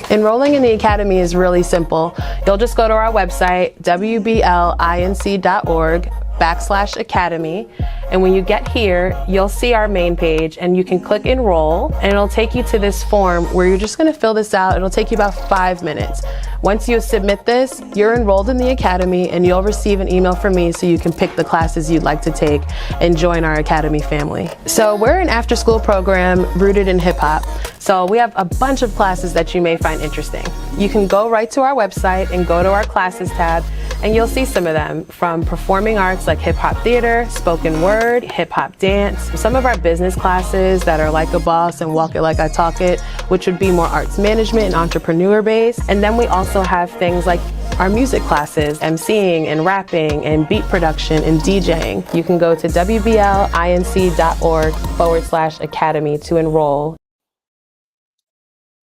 Enrolling in the Academy is really simple. You'll just go to our website, wblinc.org/academy. And when you get here, you'll see our main page and you can click enroll and it'll take you to this form where you're just gonna fill this out. It'll take you about 5 minutes. Once you submit this, you're enrolled in the Academy and you'll receive an email from me so you can pick the classes you'd like to take and join our Academy family. So we're an after-school program rooted in hip hop. So we have a bunch of classes that you may find interesting. You can go right to our website and go to our classes tab and you'll see some of them, from performing arts like hip hop theater, spoken word, hip hop dance, some of our business classes that are like a boss and walk it like I talk it, which would be more arts management and entrepreneur based. And then we also have things like our music classes, emceeing and rapping and beat production and DJing. You can go to wblinc.org/academy to enroll.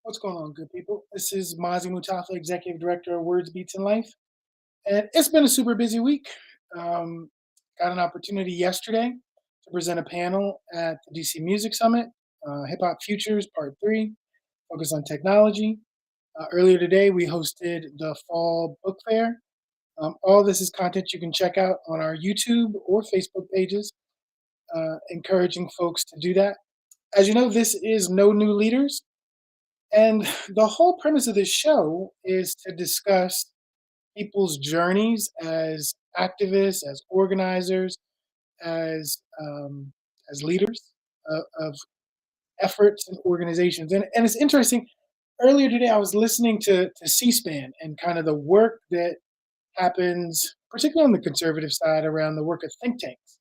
What's going on, good people? This is Mazi Mutafa, Executive Director of Words, Beats, and Life. And it's been a super busy week. Got an opportunity yesterday to present a panel at the DC Music Summit, Hip Hop Futures Part 3, focus on technology. Earlier today, we hosted the Fall Book Fair. All this is content you can check out on our YouTube or Facebook pages, encouraging folks to do that. As you know, this is No New Leaders. And the whole premise of this show is to discuss people's journeys as activists, as organizers, as leaders of efforts and organizations. And it's interesting. Earlier today, I was listening to C-SPAN and kind of the work that happens, particularly on the conservative side, around the work of think tanks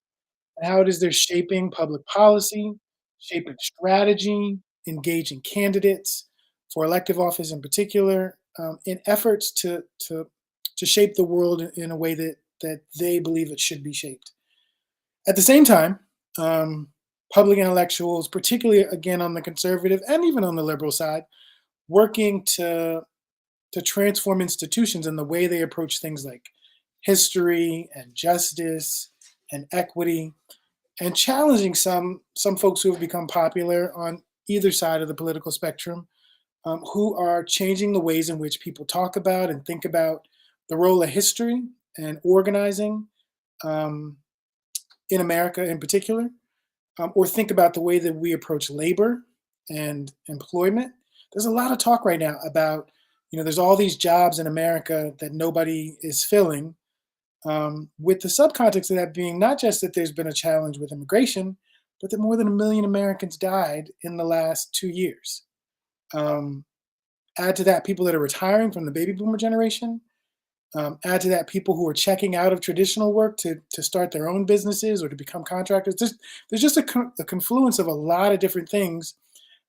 and how it is they're shaping public policy, shaping strategy, engaging candidates for elective office in particular, in efforts to shape the world in a way that they believe it should be shaped. At the same time, public intellectuals, particularly again on the conservative and even on the liberal side, working to transform institutions in the way they approach things like history and justice and equity, and challenging some folks who have become popular on either side of the political spectrum, who are changing the ways in which people talk about and think about the role of history and organizing in America in particular, or think about the way that we approach labor and employment. There's a lot of talk right now about, there's all these jobs in America that nobody is filling, with the subcontext of that being not just that there's been a challenge with immigration, but that more than 1 million Americans died in the last 2 years. Add to that people that are retiring from the baby boomer generation. Add to that people who are checking out of traditional work to start their own businesses or to become contractors. There's just a confluence of a lot of different things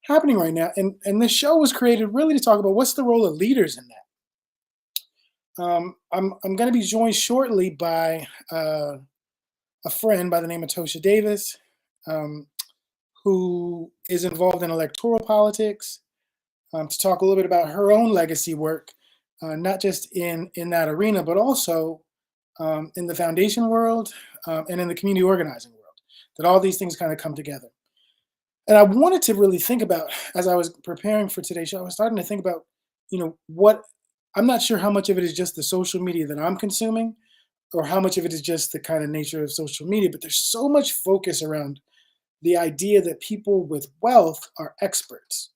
happening right now. And this show was created really to talk about what's the role of leaders in that. I'm going to be joined shortly by a friend by the name of Ptosha Davis, who is involved in electoral politics, to talk a little bit about her own legacy work, not just in that arena, but also in the foundation world and in the community organizing world, that all these things kind of come together. And I wanted to really think about, as I was preparing for today's show, I was starting to think about, what, I'm not sure how much of it is just the social media that I'm consuming or how much of it is just the kind of nature of social media, but there's so much focus around the idea that people with wealth are experts.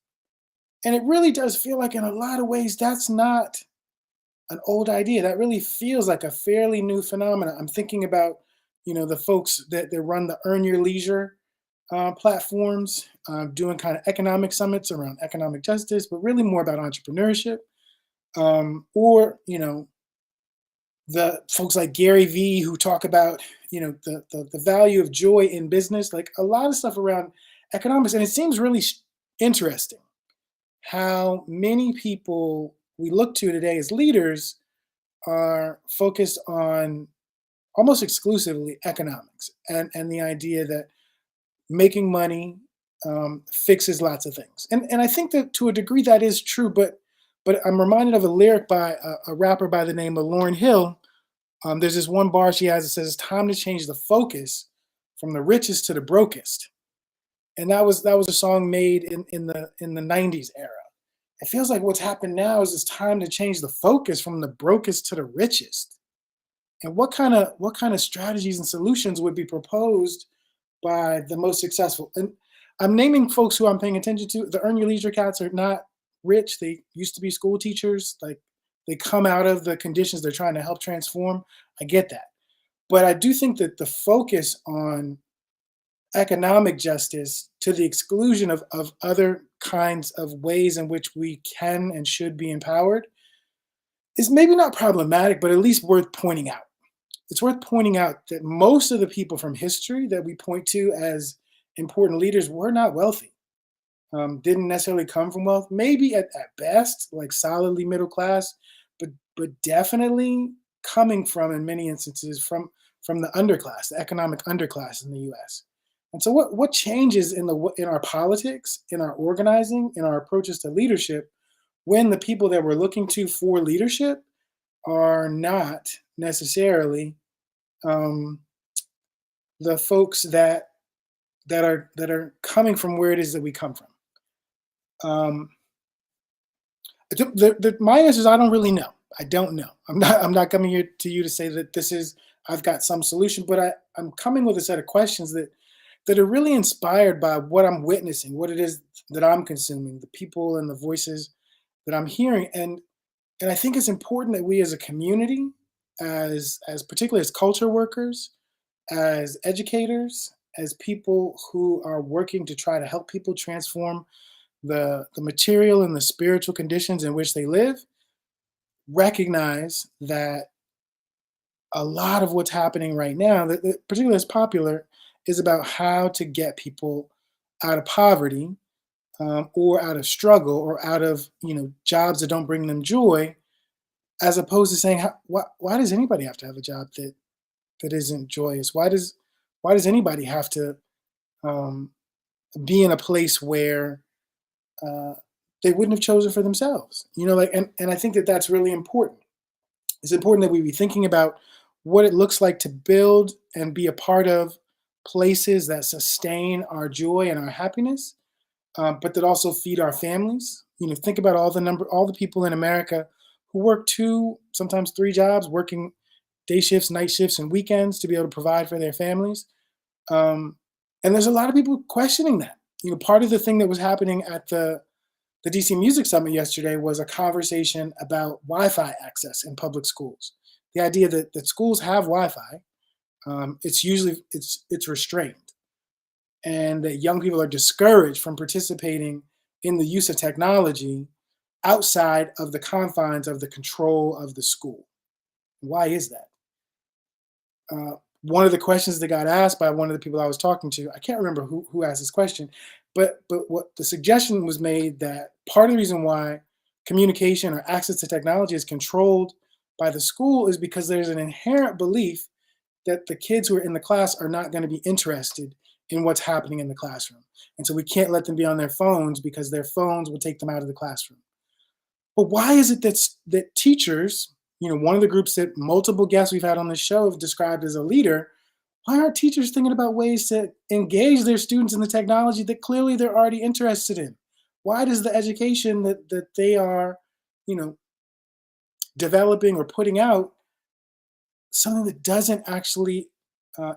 And it really does feel like in a lot of ways, that's not an old idea. That really feels like a fairly new phenomenon. I'm thinking about, the folks that run the Earn Your Leisure platforms, doing kind of economic summits around economic justice, but really more about entrepreneurship. Or, the folks like Gary Vee who talk about, the value of joy in business, like a lot of stuff around economics. And it seems really interesting how many people we look to today as leaders are focused on almost exclusively economics and the idea that making money fixes lots of things. And I think that to a degree that is true, but I'm reminded of a lyric by a rapper by the name of Lauryn Hill. There's this one bar she has that says, "It's time to change the focus from the richest to the brokest." And that was a song made in the 90s era. it feels like what's happened now is it's time to change the focus from the brokest to the richest. And what kind of strategies and solutions would be proposed by the most successful? And I'm naming folks who I'm paying attention to. The Earn Your Leisure cats are not rich. They used to be school teachers. Like, they come out of the conditions they're trying to help transform. I get that. But I do think that the focus on economic justice to the exclusion of other kinds of ways in which we can and should be empowered is maybe not problematic, but at least worth pointing out. It's worth pointing out that most of the people from history that we point to as important leaders were not wealthy, didn't necessarily come from wealth, maybe at best, like solidly middle class, but definitely coming from, in many instances, from the underclass, the economic underclass in the US. And so what changes in our politics, in our organizing, in our approaches to leadership when the people that we're looking to for leadership are not necessarily um, the folks that are coming from where it is that we come from. Um, my answer is I don't really know. I don't know. I'm not coming here to you to say that this is I've got some solution, but I'm coming with a set of questions that are really inspired by what I'm witnessing, what it is that I'm consuming, the people and the voices that I'm hearing, and I think it's important that we as a community, as particularly as culture workers, as educators, as people who are working to try to help people transform the material and the spiritual conditions in which they live, recognize that a lot of what's happening right now, that particularly as popular, is about how to get people out of poverty, or out of struggle, or out of jobs that don't bring them joy, as opposed to saying, why does anybody have to have a job that isn't joyous? Why does anybody have to um, be in a place where uh, they wouldn't have chosen for themselves? Like, and I think that that's really important. It's important that we be thinking about what it looks like to build and be a part of places that sustain our joy and our happiness, but that also feed our families. Think about all the people in America who work two, sometimes three jobs, working day shifts, night shifts, and weekends to be able to provide for their families. Um, and there's a lot of people questioning that. Part of the thing that was happening at the DC Music Summit yesterday was a conversation about Wi-Fi access in public schools. The idea that schools have Wi-Fi, it's restrained, and that young people are discouraged from participating in the use of technology outside of the confines of the control of the school. Why is that? One of the questions that got asked by one of the people I was talking to, I can't remember who asked this question, but what the suggestion was made that part of the reason why communication or access to technology is controlled by the school is because there's an inherent belief that the kids who are in the class are not going to be interested in what's happening in the classroom. And so we can't let them be on their phones because their phones will take them out of the classroom. But why is it that teachers, one of the groups that multiple guests we've had on this show have described as a leader, why aren't teachers thinking about ways to engage their students in the technology that clearly they're already interested in? Why does the education that they are, you know, developing or putting out something that doesn't actually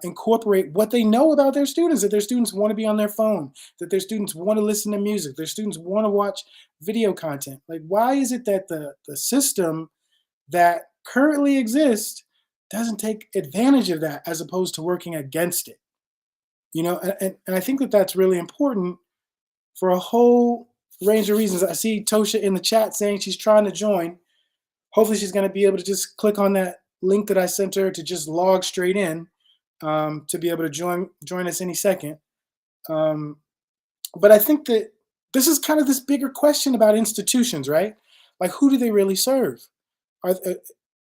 incorporate what they know about their students, that their students want to be on their phone, that their students want to listen to music, their students want to watch video content? Like, why is it that the system that currently exists doesn't take advantage of that as opposed to working against it? And I think that that's really important for a whole range of reasons. I see Tosha in the chat saying she's trying to join. Hopefully she's going to be able to just click on that link that I sent her to just log straight in, to be able to join us any second. But I think that this is kind of this bigger question about institutions, right? Like, who do they really serve?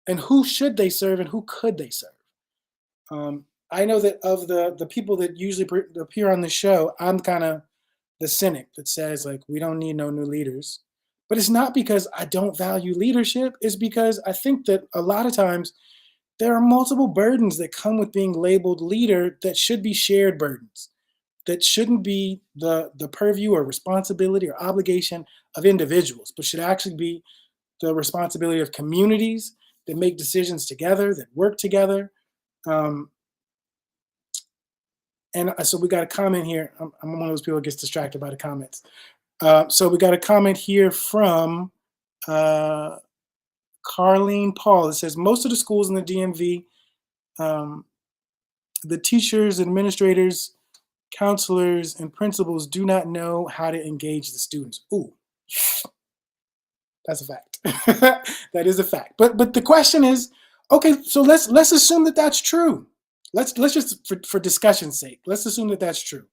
And who should they serve, and who could they serve? I know that of the people that usually appear on the show, I'm kind of the cynic that says, like, we don't need no new leaders. But it's not because I don't value leadership. It's because I think that a lot of times there are multiple burdens that come with being labeled leader that should be shared burdens. that shouldn't be the purview or responsibility or obligation of individuals, but should actually be the responsibility of communities that make decisions together, that work together. Um, and so we got a comment here. I'm one of those people who gets distracted by the comments. So we got a comment here from uh, Carlene Paul. It says most of the schools in the DMV, um, the teachers, administrators, counselors, and principals do not know how to engage the students. Ooh, that's a fact. That is a fact. But the question is, okay, so let's assume that that's true. Let's just for discussion's sake, let's assume that that's true.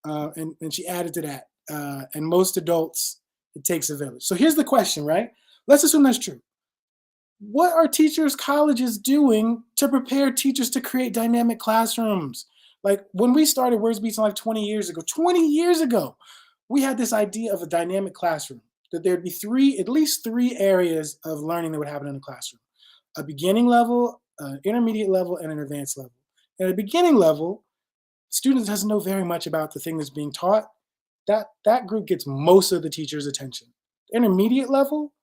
And she added to that. And most adults, it takes a village. So here's the question, right? Let's assume that's true. What are teachers, colleges doing to prepare teachers to create dynamic classrooms? Like when we started Words Beats in Life 20 years ago, we had this idea of a dynamic classroom, that there'd be at least three areas of learning that would happen in the classroom: a beginning level, an intermediate level, and an advanced level. At a beginning level, students doesn't know very much about the thing that's being taught. That group gets most of the teacher's attention. Intermediate level,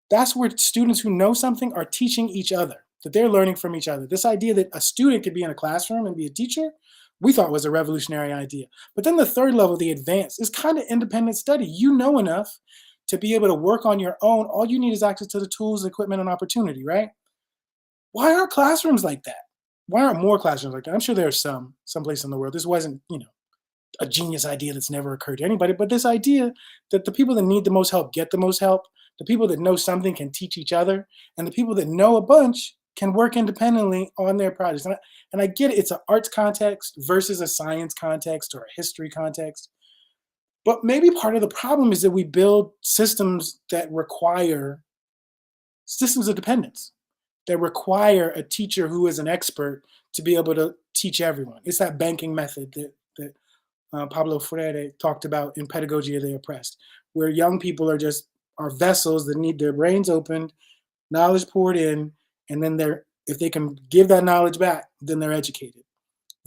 that's where students who know something are teaching each other, that they're learning from each other. This idea that a student could be in a classroom and be a teacher, we thought was a revolutionary idea. But then the third level, the advanced, is kind of independent study. You know enough to be able to work on your own. All you need is access to the tools, equipment, and opportunity, right? Why aren't classrooms like that? Why aren't more classrooms like that? I'm sure there's someplace in the world. This wasn't, a genius idea that's never occurred to anybody, but this idea that the people that need the most help get the most help, the people that know something can teach each other, and the people that know a bunch can work independently on their projects. And I get it, it's an arts context versus a science context or a history context. But maybe part of the problem is that we build systems that require systems of dependence, that require a teacher who is an expert to be able to teach everyone. It's that banking method that Pablo Freire talked about in Pedagogy of the Oppressed, where young people are vessels that need their brains opened, knowledge poured in, and then if they can give that knowledge back, then they're educated.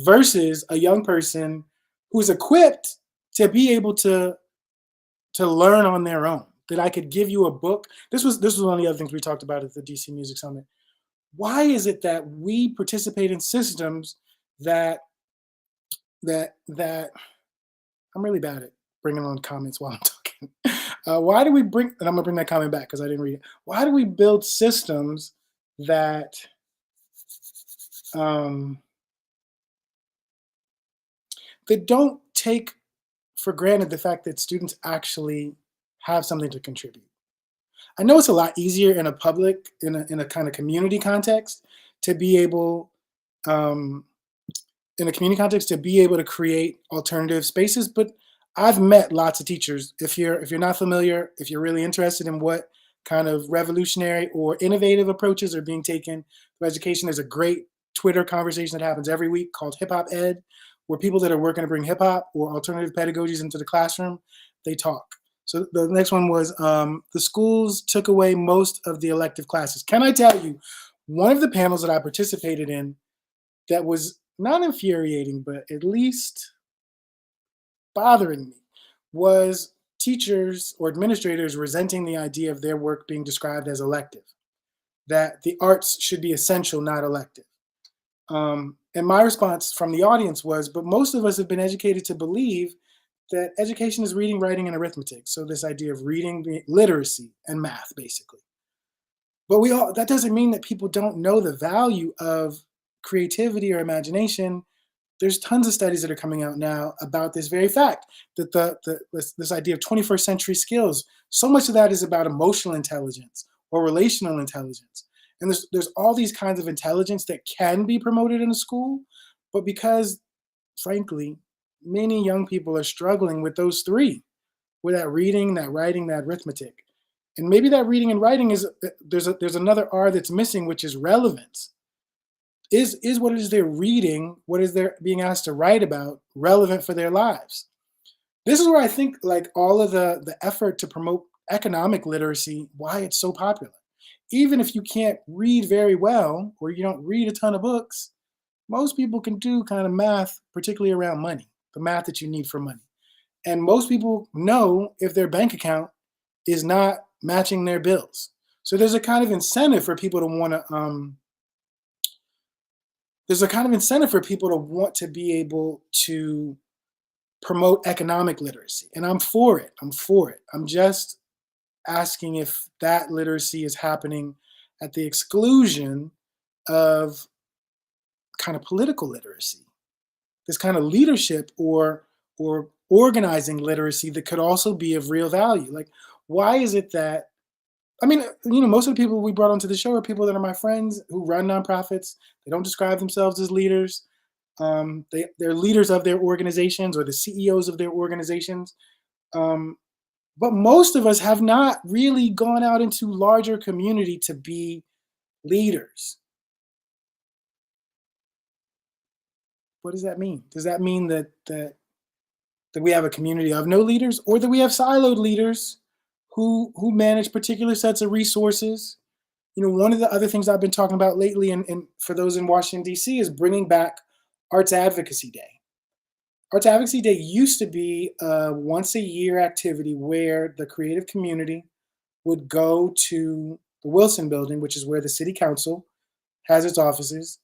Versus a young person who's equipped to be able to learn on their own. That I could give you a book. This was one of the other things we talked about at the DC Music Summit. Why is it that we participate in systems that I'm really bad at bringing on comments while I'm talking. Why do we bring, and I'm gonna bring that comment back because I didn't read it. Why do we build systems that um, that don't take for granted the fact that students actually have something to contribute? I know it's a lot easier in a public, in a kind of community context to be able, um, in a community context, to be able to create alternative spaces. But I've met lots of teachers. If you're not familiar, if you're really interested in what kind of revolutionary or innovative approaches are being taken to education, there's a great Twitter conversation that happens every week called Hip Hop Ed, where people that are working to bring hip hop or alternative pedagogies into the classroom, they talk. So the next one was the schools took away most of the elective classes. Can I tell you, one of the panels that I participated in that was not infuriating, but at least bothering me, was teachers or administrators resenting the idea of their work being described as elective, that the arts should be essential, not elective. And my response from the audience was, but most of us have been educated to believe that education is reading, writing, and arithmetic. So this idea of reading, literacy, and math, basically. But that doesn't mean that people don't know the value of creativity or imagination. There's tons of studies that are coming out now about this very fact, that this idea of 21st century skills, so much of that is about emotional intelligence or relational intelligence. And there's all these kinds of intelligence that can be promoted in a school, but because, frankly, many young people are struggling with those three, with that reading, that writing, that arithmetic. And maybe that reading and writing there's another R that's missing, which is relevance. Is what it is they're reading, what is they're being asked to write about, relevant for their lives? This is where I think like all of the effort to promote economic literacy, why it's so popular. Even if you can't read very well or you don't read a ton of books, most people can do kind of math, particularly around money. the math that you need for money. And most people know if their bank account is not matching their bills. So there's a kind of incentive for people to want to there's a kind of incentive for people to want to be able to promote economic literacy. And I'm for it. I'm for it. I'm just asking if that literacy is happening at the exclusion of kind of political literacy, this kind of leadership or organizing literacy that could also be of real value. Like, why is it that I mean, most of the people we brought onto the show are people that are my friends who run nonprofits. They don't describe themselves as leaders. They're leaders of their organizations or the CEOs of their organizations. Um, but most of us have not really gone out into larger community to be leaders. What does that mean? Does that mean that we have a community of no leaders, or that we have siloed leaders who manage particular sets of resources? One of the other things I've been talking about lately, and for those in Washington, D.C., is bringing back Arts Advocacy Day. Arts Advocacy Day used to be a once a year activity where the creative community would go to the Wilson Building, which is where the city council has its offices,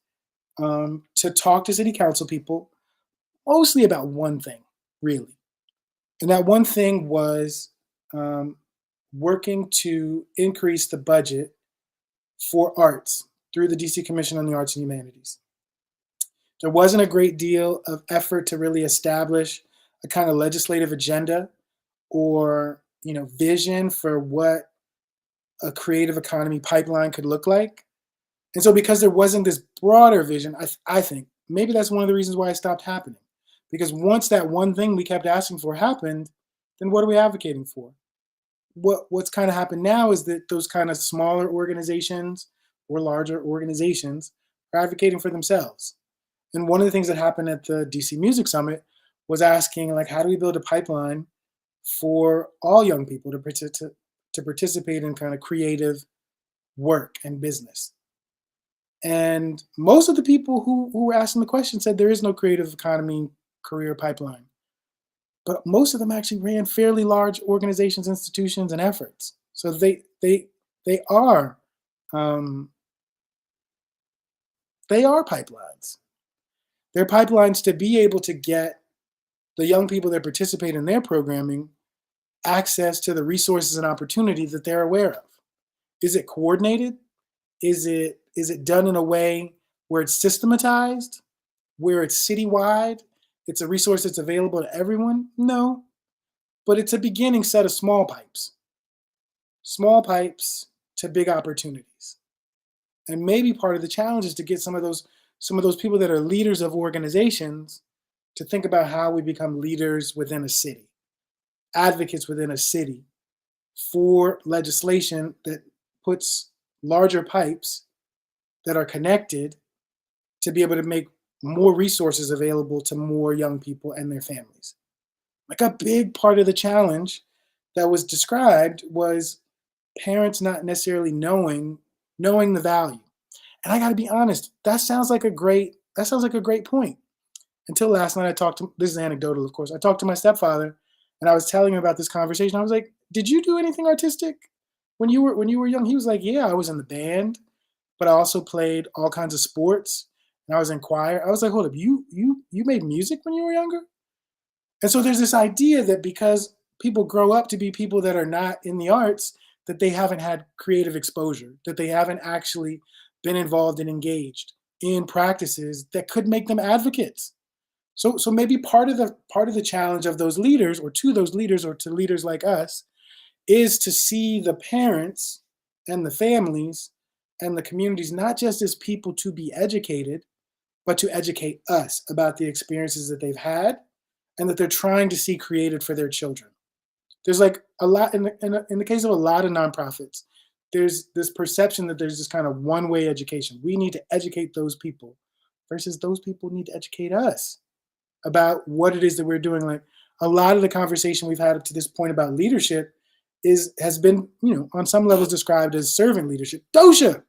to talk to city council people, mostly about one thing, really. And that one thing was um, working to increase the budget for arts through the DC Commission on the Arts and Humanities. There wasn't a great deal of effort to really establish a kind of legislative agenda or vision for what a creative economy pipeline could look like. And so because there wasn't this broader vision, I think maybe that's one of the reasons why it stopped happening. Because once that one thing we kept asking for happened, then what are we advocating for? What's kind of happened now is that those kind of smaller organizations or larger organizations are advocating for themselves. And one of the things that happened at the DC Music Summit was asking, like, how do we build a pipeline for all young people to participate in kind of creative work and business? And most of the people who were asking the question said there is no creative economy career pipeline. But most of them actually ran fairly large organizations, institutions, and efforts. So they are um, they are pipelines. They're pipelines to be able to get the young people that participate in their programming access to the resources and opportunity that they're aware of. Is it coordinated? Is it done in a way where it's systematized, where it's citywide? It's a resource that's available to everyone? No, but it's a beginning set of small pipes to big opportunities. And maybe part of the challenge is to get some of those people that are leaders of organizations to think about how we become leaders within a city, advocates within a city for legislation that puts larger pipes that are connected to be able to make more resources available to more young people and their families. Like, a big part of the challenge that was described was parents not necessarily knowing the value. And I got to be honest, that sounds like a great point. Until last night, I talked to this is anecdotal, of course. I talked to my stepfather, and I was telling him about this conversation. I was like, "Did you do anything artistic when you were young?" He was like, "Yeah, I was in the band, but I also played all kinds of sports, and I was in choir." I was like, "Hold up, you made music when you were younger?" And so there's this idea that because people grow up to be people that are not in the arts, that they haven't had creative exposure, that they haven't actually been involved and engaged in practices that could make them advocates. So maybe part of the challenge of those leaders, or to those leaders, or to leaders like us, is to see the parents and the families and the communities not just as people to be educated, but to educate us about the experiences that they've had and that they're trying to see created for their children. There's like a lot in the case of a lot of nonprofits. There's this perception that there's this kind of one way education. We need to educate those people, versus those people need to educate us about what it is that we're doing. Like, a lot of the conversation we've had up to this point about leadership has been, on some levels described as servant leadership. Dosha,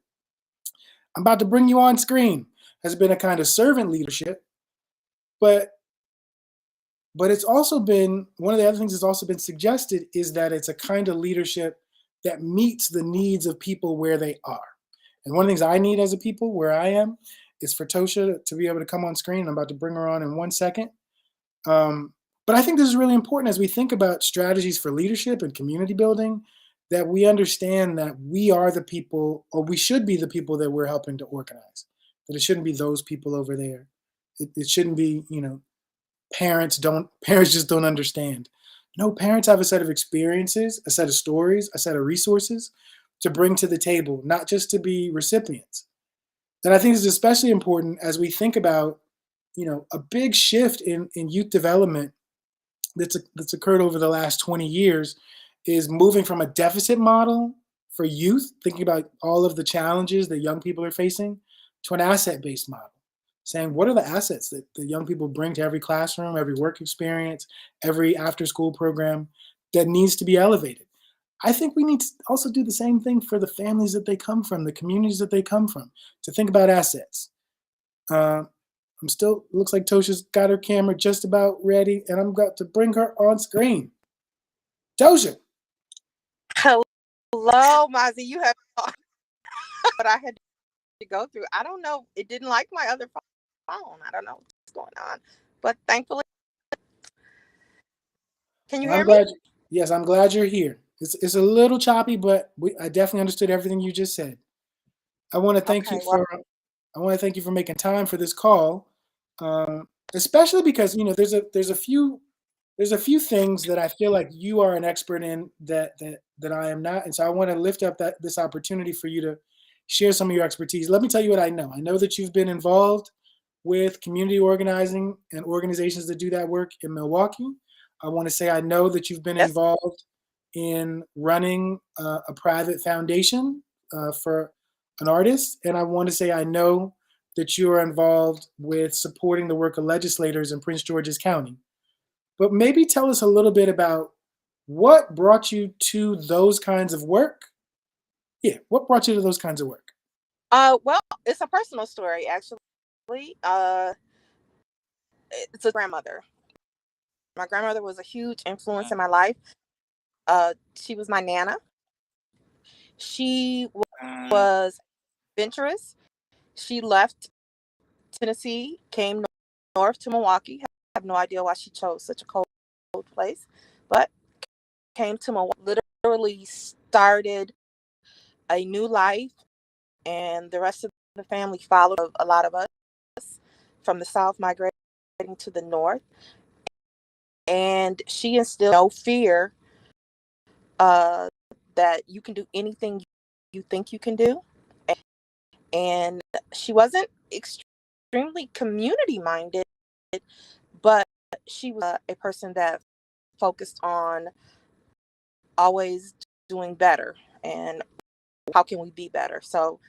I'm about to bring you on screen. Has been a kind of servant leadership, but But it's also been one of the other things that's also been suggested is that it's a kind of leadership that meets the needs of people where they are. And one of the things I need as a people where I am is for Ptosha to be able to come on screen. I'm about to bring her on in 1 second. But I think this is really important as we think about strategies for leadership and community building, that we understand that we are the people, or we should be the people that we're helping to organize. That it shouldn't be those people over there. It shouldn't be, parents just don't understand. No, parents have a set of experiences, a set of stories, a set of resources to bring to the table, not just to be recipients. And I think it's especially important as we think about, a big shift in youth development that's occurred over the last 20 years is moving from a deficit model for youth, thinking about all of the challenges that young people are facing, to an asset-based model, saying what are the assets that the young people bring to every classroom, every work experience, every after-school program that needs to be elevated. I think we need to also do the same thing for the families that they come from, the communities that they come from, to think about assets. Looks like Tosha's got her camera just about ready, and I'm about to bring her on screen. Tosha. Hello, Mozzie. You have what I had to go through. I don't know. It didn't like my other phone. I don't know what's going on, but thankfully, can you hear me? Yes, I'm glad you're here. It's a little choppy, but I definitely understood everything you just said. I want to thank you for making time for this call, especially because there's a few things that I feel like you are an expert in that I am not, and so I want to lift up this opportunity for you to share some of your expertise. Let me tell you what I know. I know that you've been involved with community organizing and organizations that do that work in Milwaukee. I want to say I know that you've been involved in running a private foundation for an artist, and I want to say I know that you are involved with supporting the work of legislators in Prince George's County. But maybe tell us a little bit about what brought you to those kinds of work. Yeah, what brought you to those kinds of work? Well, it's a personal story actually. It's a grandmother. My grandmother was a huge influence in my life. She was my nana. She was adventurous. She left Tennessee, came north to Milwaukee. I have no idea why she chose such a cold place, but came to Milwaukee, literally started a new life, and the rest of the family followed. A lot of us from the South migrating to the North, and she instilled no fear that you can do anything you think you can do. And she wasn't extremely community minded, but she was a person that focused on always doing better and how can we be better. So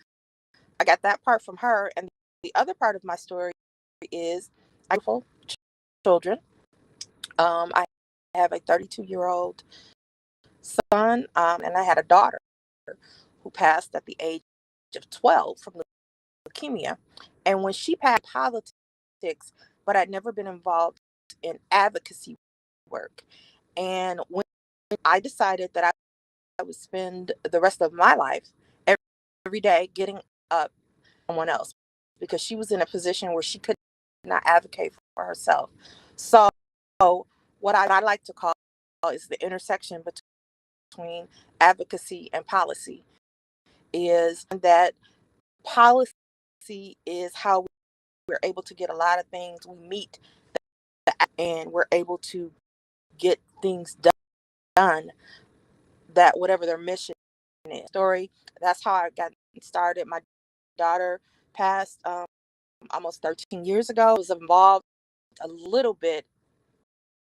I got that part from her. And the other part of my story is I have children. I have a 32-year-old son, and I had a daughter who passed at the age of 12 from leukemia. And when she passed, politics, but I'd never been involved in advocacy work. And when I decided that I would spend the rest of my life every day getting up for someone else, because she was in a position where she could not advocate for herself. So what I like to call is the intersection between advocacy and policy is that policy is how we're able to get a lot of things. We meet and we're able to get things done that whatever their mission is. Story. That's how I got started. My daughter passed almost 13 years ago. I was involved a little bit.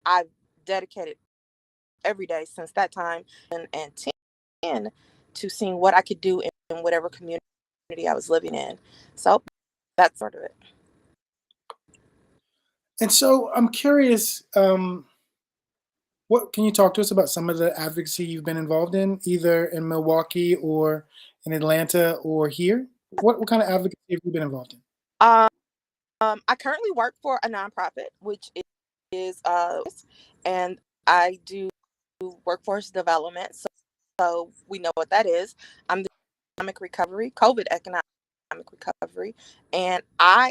I've dedicated every day since that time and 10 to seeing what I could do in whatever community I was living in. So that's sort of it. And so I'm curious, what can you talk to us about some of the advocacy you've been involved in, either in Milwaukee or in Atlanta or here? What kind of advocacy have you been involved in? I currently work for a nonprofit, which is and I do workforce development. So we know what that is. I'm the economic recovery, COVID economic recovery, and I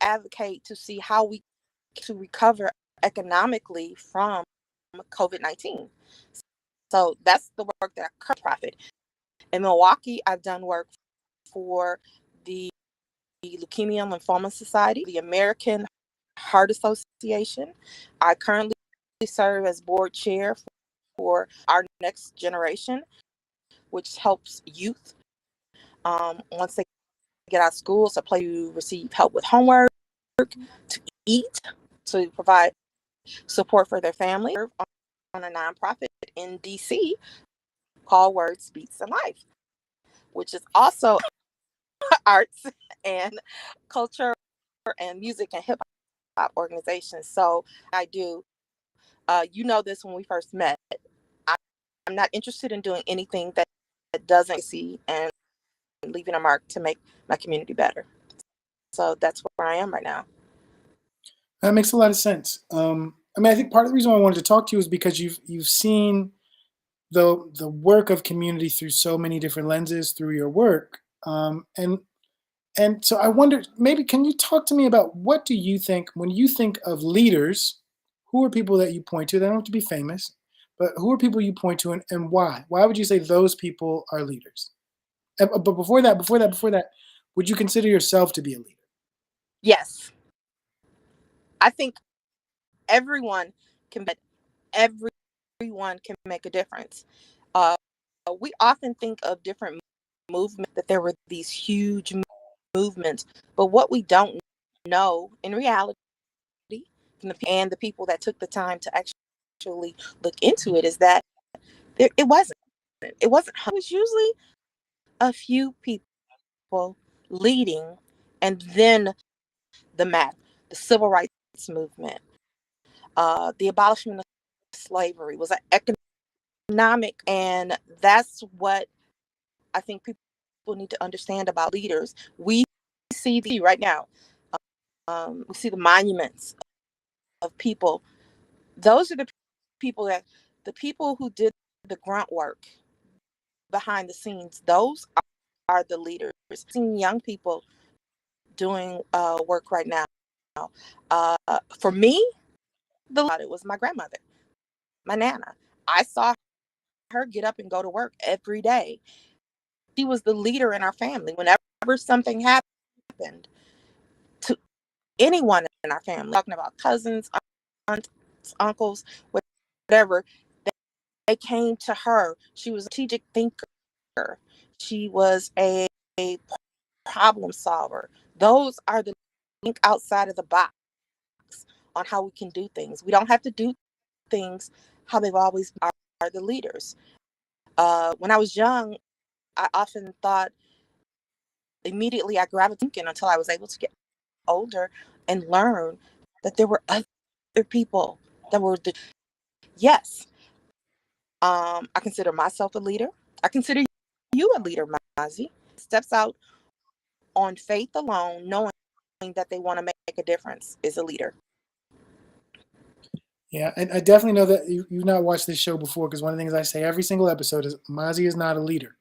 advocate to see how we to recover economically from COVID-19. So that's the work that I currently profit. In Milwaukee, I've done work for the Leukemia and Lymphoma Society, the American Heart Association. I currently serve as board chair for our next generation, which helps youth once they get out of school, so play to receive help with homework, to eat, to provide support for their family on a nonprofit in DC called Words, Beats, and Life, which is also arts and culture and music and hip hop organization. So I do, you know this when we first met, I'm not interested in doing anything that doesn't see and leaving a mark to make my community better. So that's where I am right now. That makes a lot of sense. I mean, I think part of the reason why I wanted to talk to you is because you've seen the work of community through so many different lenses through your work, and so I wonder, maybe can you talk to me about what do you think when you think of leaders? Who are people that you point to? They don't have to be famous, but who are people you point to, and why? Why would you say those people are leaders? But before that, would you consider yourself to be a leader? Yes, I think everyone can be, everyone can make a difference. Uh, we often think of different movements, that there were these huge movements, but what we don't know in reality, and the people that took the time to actually look into it, is that it wasn't. It wasn't. It was usually a few people leading, and then the civil rights movement, the abolishment of slavery was an economic, and that's what I think people need to understand about leaders. We see right now, we see the monuments of people. Those are the people who did the grunt work behind the scenes. Those are the leaders. Seeing young people doing work right now. For me, it was my grandmother, my nana. I saw her get up and go to work every day. She was the leader in our family. Whenever something happened to anyone in our family, talking about cousins, aunts, uncles, whatever, they came to her. She was a strategic thinker. She was a problem solver. Those are the think outside of the box on how we can do things. We don't have to do things how they've always are the leaders. When I was young, I often thought immediately I gravitated until I was able to get older and learn that there were other people that were yes. I consider myself a leader. I consider you a leader, Mazi. Steps out on faith alone, knowing that they want to make a difference, is a leader. Yeah, and I definitely know that you've not watched this show before, because one of the things I say every single episode is Mazi is not a leader.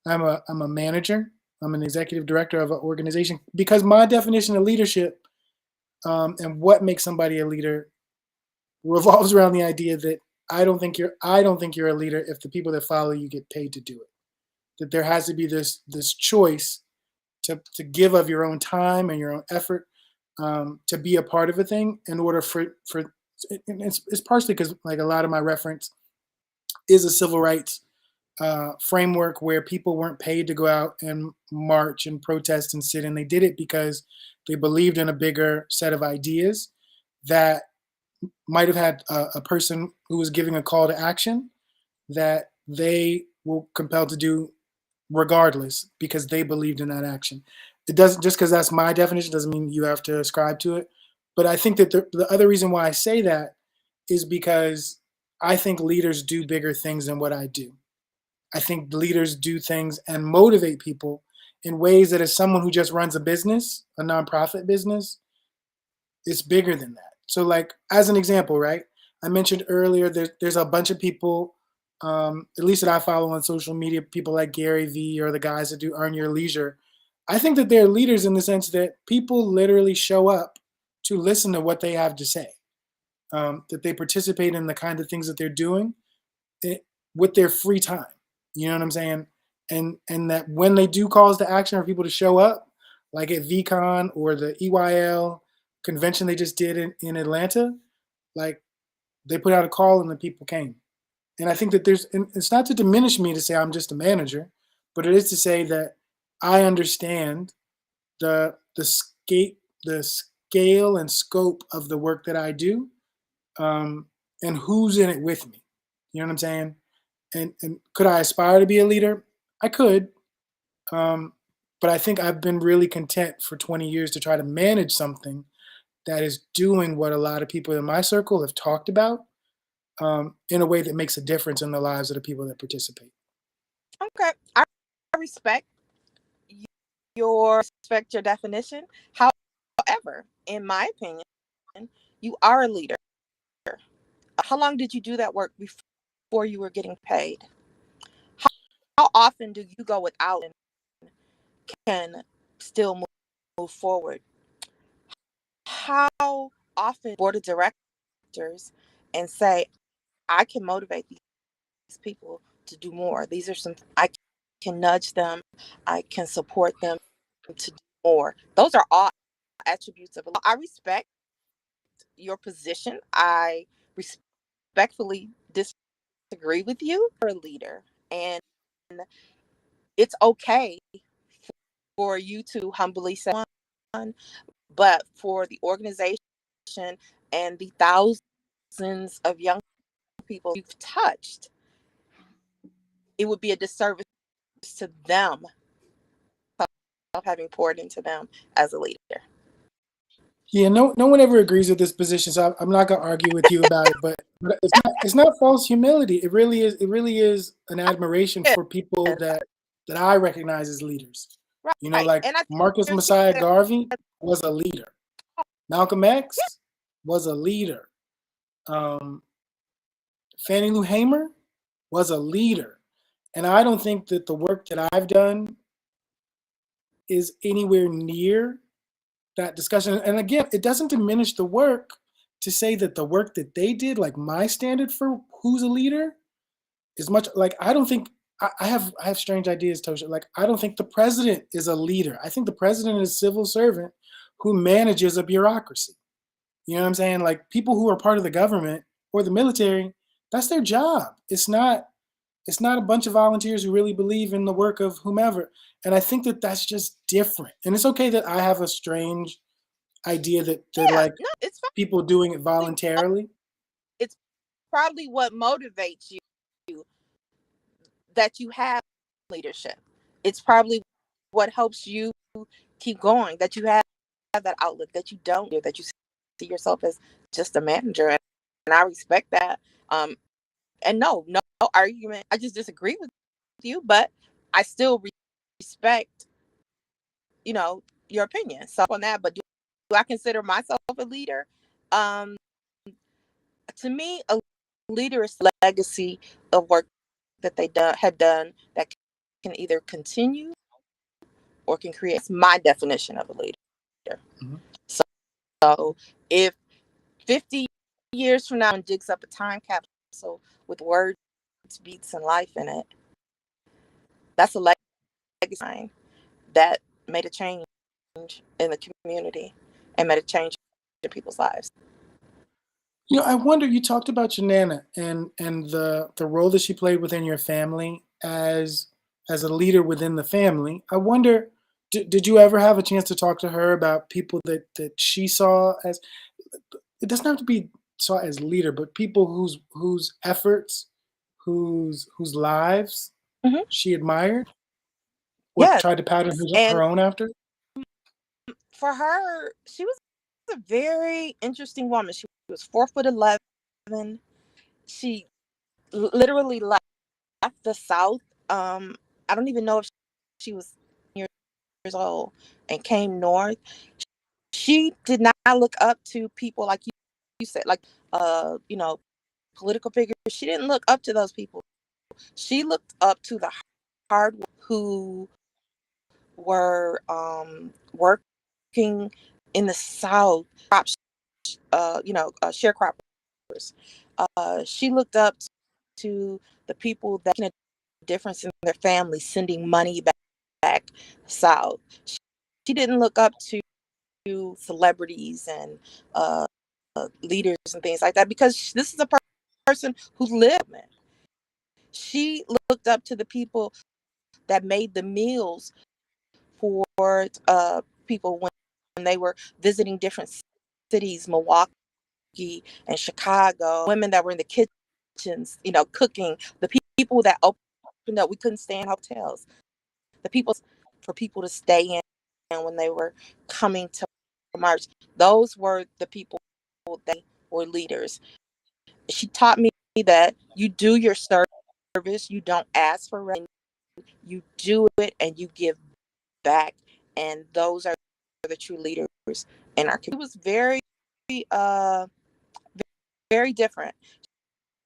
I'm a manager. I'm an executive director of an organization, because my definition of leadership, and what makes somebody a leader revolves around the idea that I don't think you're a leader if the people that follow you get paid to do it. That there has to be this choice to give of your own time and your own effort, to be a part of a thing, in order for it's partially because, like, a lot of my reference is a civil rights framework where people weren't paid to go out and march and protest and sit, and they did it because they believed in a bigger set of ideas that might have had a person who was giving a call to action that they were compelled to do regardless, because they believed in that action. It doesn't, just because that's my definition doesn't mean you have to ascribe to it. But I think that the other reason why I say that is because I think leaders do bigger things than what I do. I think leaders do things and motivate people in ways that, as someone who just runs a business, a nonprofit business, it's bigger than that. So, like, as an example, right? I mentioned earlier there's a bunch of people, at least that I follow on social media, people like Gary Vee or the guys that do Earn Your Leisure. I think that they're leaders in the sense that people literally show up to listen to what they have to say, that they participate in the kind of things that they're doing it, with their free time. You know what I'm saying? And that when they do calls to action for people to show up, like at VCon or the EYL convention they just did in Atlanta, like they put out a call and the people came. And I think that and it's not to diminish me to say I'm just a manager, but it is to say that I understand the scale and scope of the work that I do, and who's in it with me. You know what I'm saying? And could I aspire to be a leader? I could, um, but I think I've been really content for 20 years to try to manage something that is doing what a lot of people in my circle have talked about, in a way that makes a difference in the lives of the people that participate. Okay, I respect respect your definition. However, in my opinion, you are a leader. How long did you do that work before you were getting paid? How often do you go without and can still move forward? How often board of directors and say, I can motivate these people to do more. These are some, I can nudge them, I can support them to do more. Those are all attributes of a. I respect your position. I respectfully disagree with you. You're a leader, and it's okay for you to humbly say one, but for the organization and the thousands of young people you've touched, it would be a disservice to them of having poured into them as a leader. Yeah, no one ever agrees with this position, so I'm not gonna argue with you about it. But it's not false humility. It really is an admiration Yeah, for people that I recognize as leaders. You know, right. like And I think Marcus there's people Messiah that, Garvey was a leader. Malcolm X was a leader. Um, Fannie Lou Hamer was a leader. And I don't think that the work that I've done is anywhere near that discussion. And again, it doesn't diminish the work to say that the work that they did, like my standard for who's a leader, is much like I don't think I have strange ideas, Tosha. Like I don't think the president is a leader. I think the president is a civil servant who manages a bureaucracy. You know what I'm saying? Like people who are part of the government or the military, that's their job. It's not a bunch of volunteers who really believe in the work of whomever. And I think that that's just different. And it's okay that I have a strange idea that they're yeah, like no, it's people doing it probably, voluntarily. it's probably what motivates you that you have leadership. It's probably what helps you keep going, that you have that outlook, that you don't, that you see yourself as just a manager. And I respect that. And no argument. I just disagree with you, but I still respect, your opinion. So on that, but do I consider myself a leader? Um, to me, a leader is a legacy of work that they have done that can either continue or can create. It's my definition of a leader. Mm-hmm. So if 50 years from now and digs up a time capsule with words, beats, and life in it, that's a legacy that made a change in the community and made a change in people's lives. You know, I wonder. You talked about your nana and the role that she played within your family as a leader within the family. I wonder, did you ever have a chance to talk to her about people that she saw as? It doesn't have to be saw as leader, but people whose efforts, whose lives Mm-hmm. she admired or Yes. tried to pattern And her own after. for her, she was a very interesting woman. She was 4'11". She literally left the South. I don't even know if she was years old and came north. She did not look up to people like said, like, political figures. She didn't look up to those people. She looked up to the hard workers who were working in the South, sharecroppers. She looked up to the people that made a difference in their family, sending money back South. She didn't look up to celebrities and leaders and things like that, because this is a person who lived. She looked up to the people that made the meals for people when they were visiting different cities, Milwaukee and Chicago. Women that were in the kitchens, cooking. The people that opened up. We couldn't stay in hotels. The people for people to stay in when they were coming to march. Those were the people that were leaders. She taught me that you do your service, you don't ask for rent, you do it and you give back. And those are the true leaders in our community. It was very, uh, very different.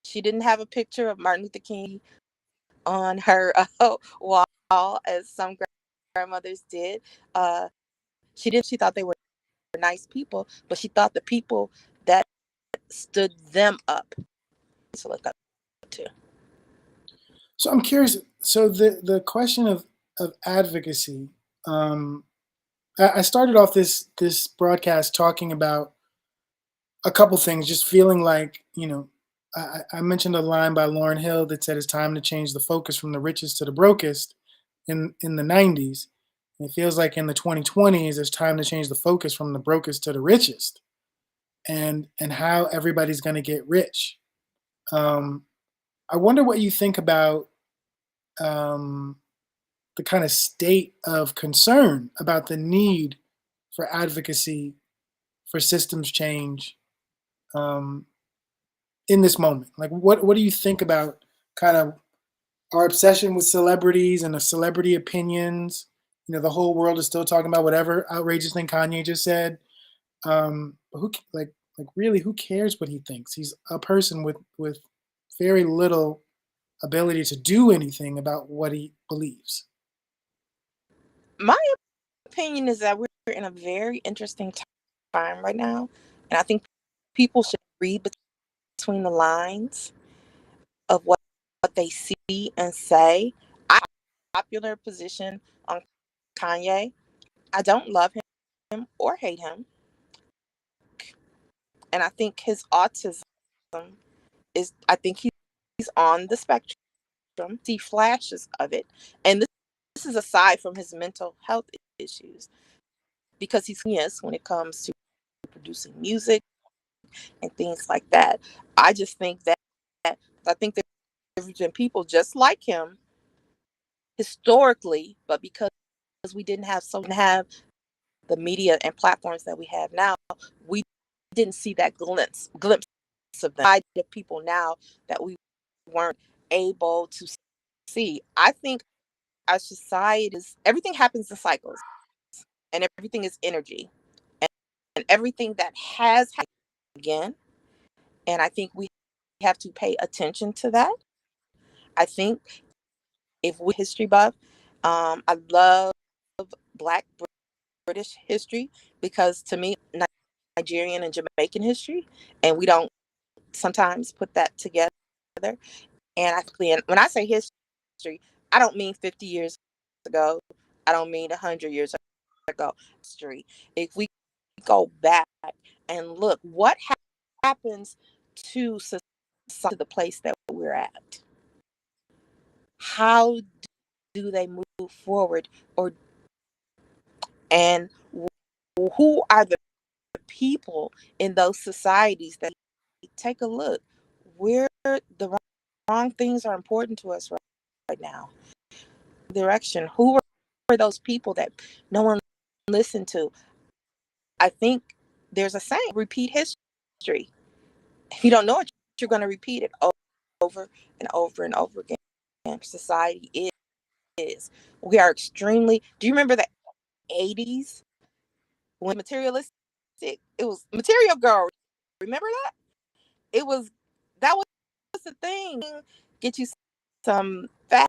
She didn't have a picture of Martin Luther King on her wall as some grandmothers did. She didn't. She thought they were nice people, but she thought the people that stood them up to look up to. So I'm curious. So the question of advocacy. I started off this broadcast talking about a couple things, just feeling like, I mentioned a line by Lauryn Hill that said it's time to change the focus from the richest to the brokest in the 90s. And it feels like in the 2020s, it's time to change the focus from the brokest to the richest, and how everybody's going to get rich. I wonder what you think about um, the kind of state of concern about the need for advocacy, for systems change, um, in this moment. Like, what do you think about kind of our obsession with celebrities and the celebrity opinions? The whole world is still talking about whatever outrageous thing Kanye just said. But really, who cares what he thinks? He's a person with very little ability to do anything about what he believes. My opinion is that we're in a very interesting time right now, and I think people should read between the lines of what they see and say. I have a popular position on Kanye. I don't love him or hate him, and I think his autism is. I think he's on the spectrum. See flashes of it, and this is aside from his mental health issues, because he's yes when it comes to producing music and things like that. I just think that I think there's been people just like him historically, but because we didn't have the media and platforms that we have now, we didn't see that glimpse of the side of people now that we weren't able to see. I think our society is, everything happens in cycles, and everything is energy, and everything that has happened again. And I think we have to pay attention to that. I think if we history buff, I love Black British history, because to me, Nigerian and Jamaican history, and we don't sometimes put that together. And when I say history, I don't mean 50 years ago. I don't mean 100 years ago. History. If we go back and look, what happens to society, to the place that we're at? How do they move forward, and who are the people in those societies that take a look where the wrong things are important to us right now? Direction. Who are those people that no one listened to? I think there's a saying: repeat history. If you don't know it, you're going to repeat it over and over and over again. Society is. We are extremely. Do you remember the 80s when materialistic? It was material girl, Remember that? That was the thing. Get you some fat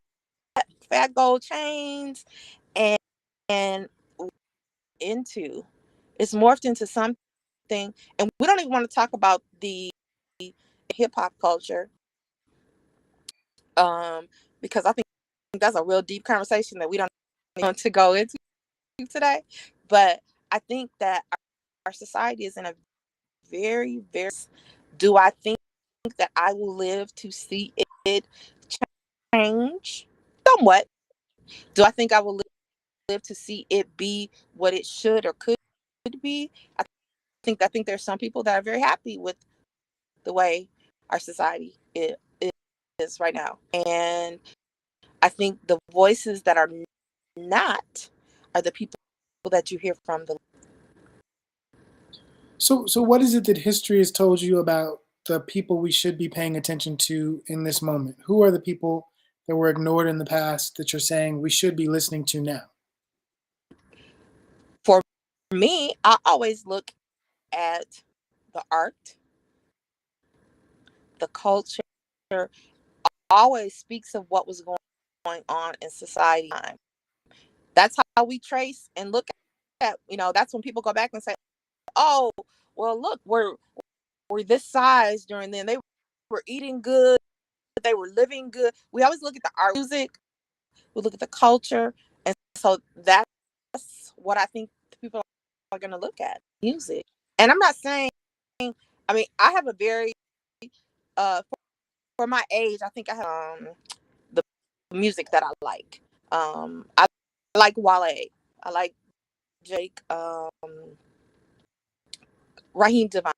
gold chains, and and into it's morphed into something, and we don't even want to talk about the hip hop culture, because I think that's a real deep conversation that we don't want to go into today. But I think that our society is in a very, very. Do I think that I will live to see it change? Somewhat. Do I think I will live to see it be what it should or could be? I think there's some people that are very happy with the way our society is right now, and I think the voices that are not are the people that you hear from. So what is it that history has told you about the people we should be paying attention to in this moment? Who are the people that were ignored in the past that you're saying we should be listening to now? For me, I always look at the art, the culture, always speaks of what was going on in society. That's how we trace and look at, that's when people go back and say, oh, well, look, we're this size during then. They were eating good, they were living good. We always look at the art, music, we look at the culture. And so that's what I think people are going to look at, music. And I'm not saying, I have a very, for my age, I think I have the music that I like. I like Wale. I like Jake, Raheem Devine.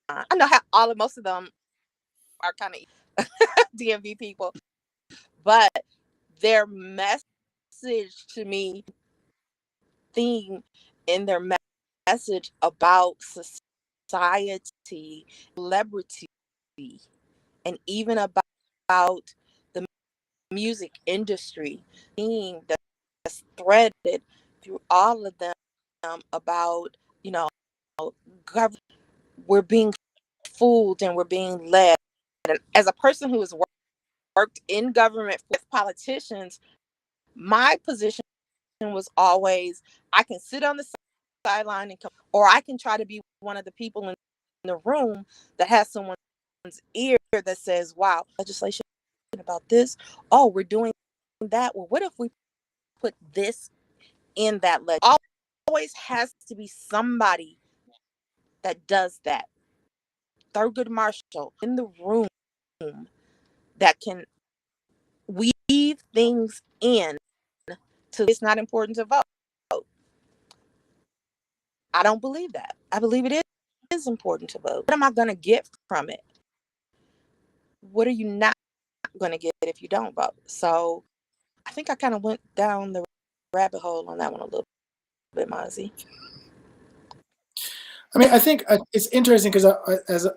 I know how most of them are kind of DMV people, but their message to me, theme in their message about society, celebrity, and even about the music industry, theme that's threaded through all of them, about, government. We're being fooled and we're being led. And as a person who has worked in government with politicians, my position was always, I can sit on the sideline or I can try to be one of the people in the room that has someone's ear that says, wow, legislation about this. Oh, we're doing that. Well, what if we put this in that legislation? Always has to be somebody that does that. Thurgood Marshall in the room that can weave things in to it's not important to vote. I don't believe that. I believe it is important to vote. What am I going to get from it? What are you not going to get if you don't vote? So I think I kind of went down the rabbit hole on that one a little bit, Mozzie. I think it's interesting because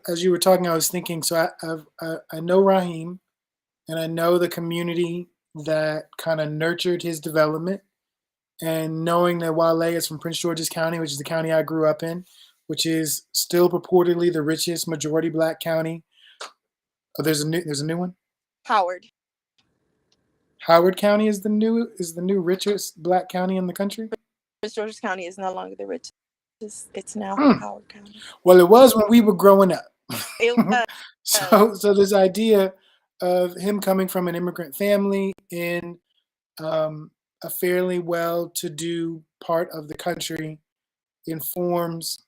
as you were talking, I was thinking. So I know Raheem, and I know the community that kind of nurtured his development. And knowing that Wale is from Prince George's County, which is the county I grew up in, which is still purportedly the richest majority black county. Oh, there's a new one. Howard County is the new richest black county in the country. Prince George's County is no longer the richest. It's now Howard County. Well, it was when we were growing up. It was. So this idea of him coming from an immigrant family in a fairly well-to-do part of the country informs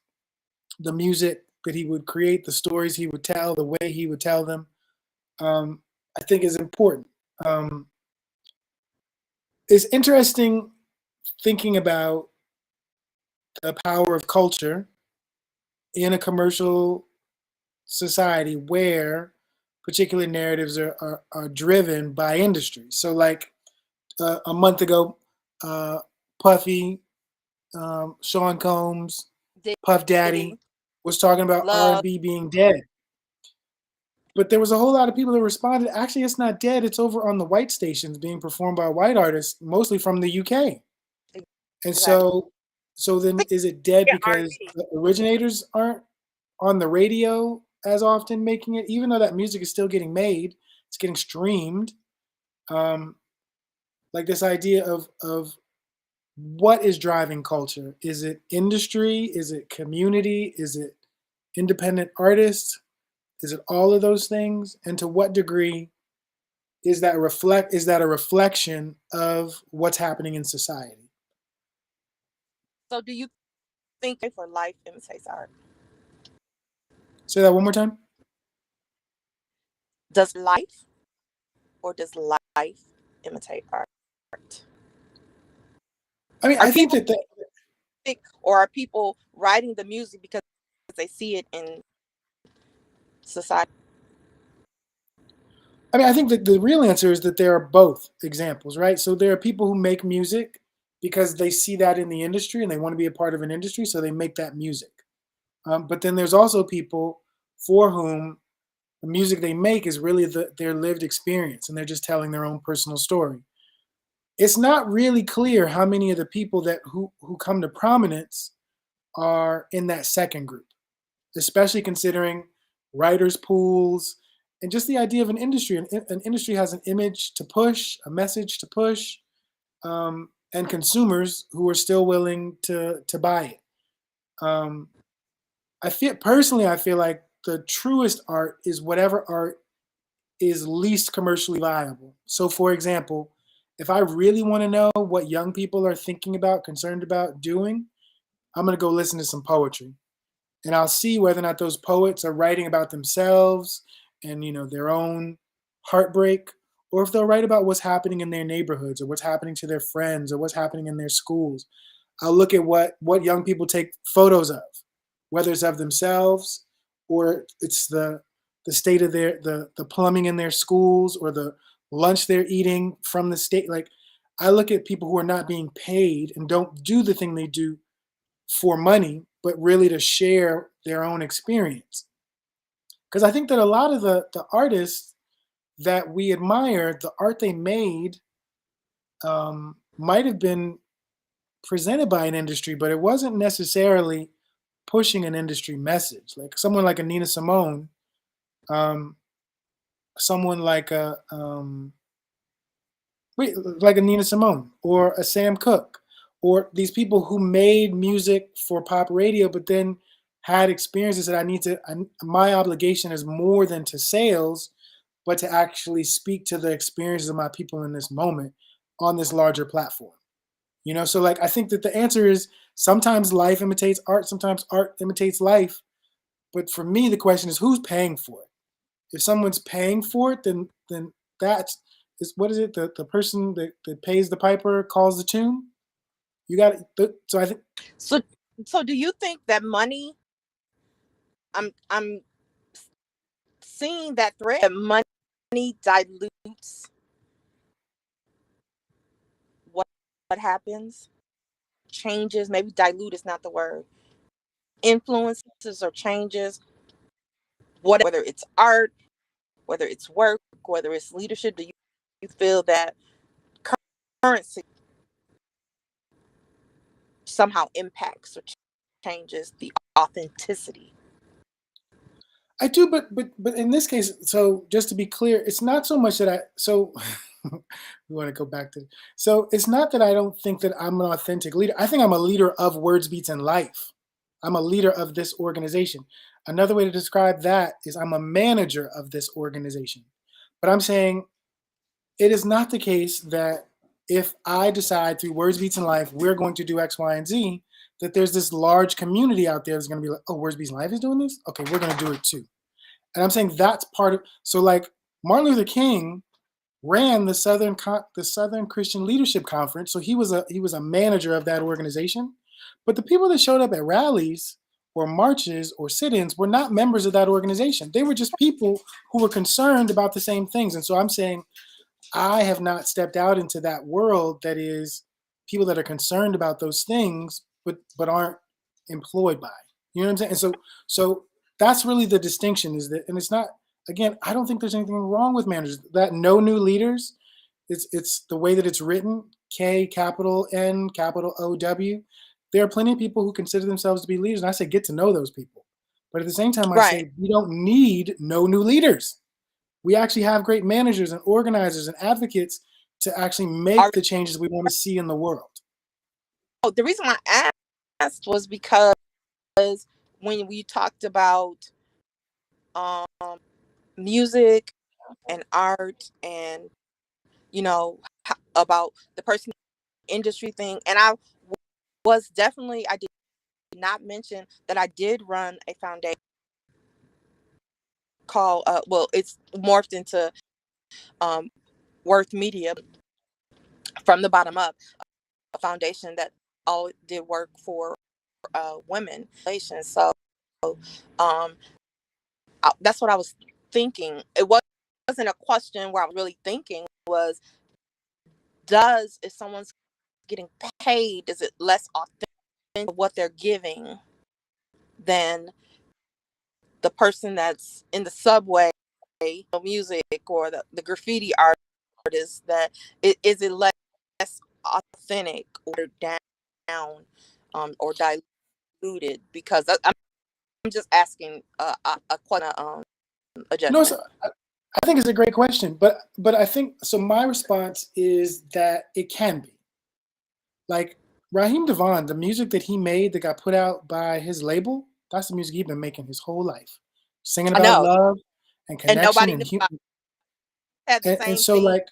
the music that he would create, the stories he would tell, the way he would tell them. I think is important. It's interesting thinking about the power of culture in a commercial society where particular narratives are driven by industry. So like a month ago, Puffy, Sean Combs, Puff Daddy was talking about R&B being dead. But there was a whole lot of people that responded, actually, it's not dead. It's over on the white stations being performed by white artists, mostly from the UK. And so then is it dead because the originators aren't on the radio as often making it, even though that music is still getting made, it's getting streamed. Um, like this idea of what is driving culture? Is it industry? Is it community? Is it independent artists? Is it all of those things? And to what degree is that a reflection of what's happening in society? So do you think for life imitates art? Say that one more time. Does life or does life imitate art? I mean, Are I think people that or are people writing the music because they see it in society? I mean, I think that the real answer is that there are both examples, right? So there are people who make music because they see that in the industry and they want to be a part of an industry, so they make that music. But then there's also people for whom the music they make is really their lived experience, and they're just telling their own personal story. It's not really clear how many of the people who come to prominence are in that second group, especially considering writers' pools and just the idea of an industry. An industry has an image to push, a message to push, and consumers who are still willing to buy it. Um, I feel like the truest art is whatever art is least commercially viable. So, for example, if I really want to know what young people are thinking about, concerned about doing, I'm going to go listen to some poetry, and I'll see whether or not those poets are writing about themselves and their own heartbreak, or if they'll write about what's happening in their neighborhoods or what's happening to their friends or what's happening in their schools. I'll look at what young people take photos of, whether it's of themselves or it's the state of the plumbing in their schools or the lunch they're eating from the state. Like, I look at people who are not being paid and don't do the thing they do for money, but really to share their own experience. Because I think that a lot of the artists that we admire, the art they made might have been presented by an industry, but it wasn't necessarily pushing an industry message. Like someone like a Nina Simone, um, someone like like a Nina Simone or a Sam Cooke, or these people who made music for pop radio, but then had experiences that my obligation is more than to sales, but to actually speak to the experiences of my people in this moment on this larger platform. So like I think that the answer is sometimes life imitates art, sometimes art imitates life. But for me, the question is who's paying for it? If someone's paying for it, then that's what is it? The person that pays the piper calls the tune. You got it. So I think So so do you think that money I'm seeing that thread that money dilutes what happens, changes, maybe dilute is not the word, influences or changes, whether it's art, whether it's work, whether it's leadership. Do you feel that currency somehow impacts or changes the authenticity? I do, but in this case, so just to be clear, it's not so much that we want to go back to so it's not that I don't think that I'm an authentic leader. I think I'm a leader of Words Beats in Life. I'm a leader of this organization. Another way to describe that is I'm a manager of this organization. But I'm saying it is not the case that if I decide through Words Beats in Life, we're going to do X, Y, and Z, that there's this large community out there that's going to be like, oh, Words Beats in Life is doing this? Okay, we're going to do it too. And I'm saying that's part of, so like Martin Luther King ran the Southern Christian Leadership Conference, so he was a manager of that organization. But the people that showed up at rallies or marches or sit-ins were not members of that organization. They were just people who were concerned about the same things. And so I'm saying I have not stepped out into that world that is people that are concerned about those things, but aren't employed by. You know what I'm saying? And so that's really the distinction is that, and it's not, again, I don't think there's anything wrong with managers. That no new leaders, it's the way that it's written, K capital N capital O W. There are plenty of people who consider themselves to be leaders, and I say get to know those people. But at the same time, I Right. say we don't need no new leaders. We actually have great managers and organizers and advocates to actually make the changes we want to see in the world. Oh, the reason why I asked was because when we talked about um, music and art and about the person industry thing, and I did not mention that I did run a foundation called it's morphed into Worth Media from the bottom up, a foundation that all did work for women. So um, that's what I was thinking. It wasn't a question where I was really thinking was, if someone's getting paid, is it less authentic what they're giving than the person that's in the subway, music, or the graffiti artist? That is it less authentic or down, or diluted? Because I'm just asking a question, a No, judgment. I think it's a great question, but I think so. My response is that it can be. Like Raheem Devon, the music that he made that got put out by his label, that's the music he's been making his whole life, singing I about know, love and and connection nobody and knew I had the and same so theme. like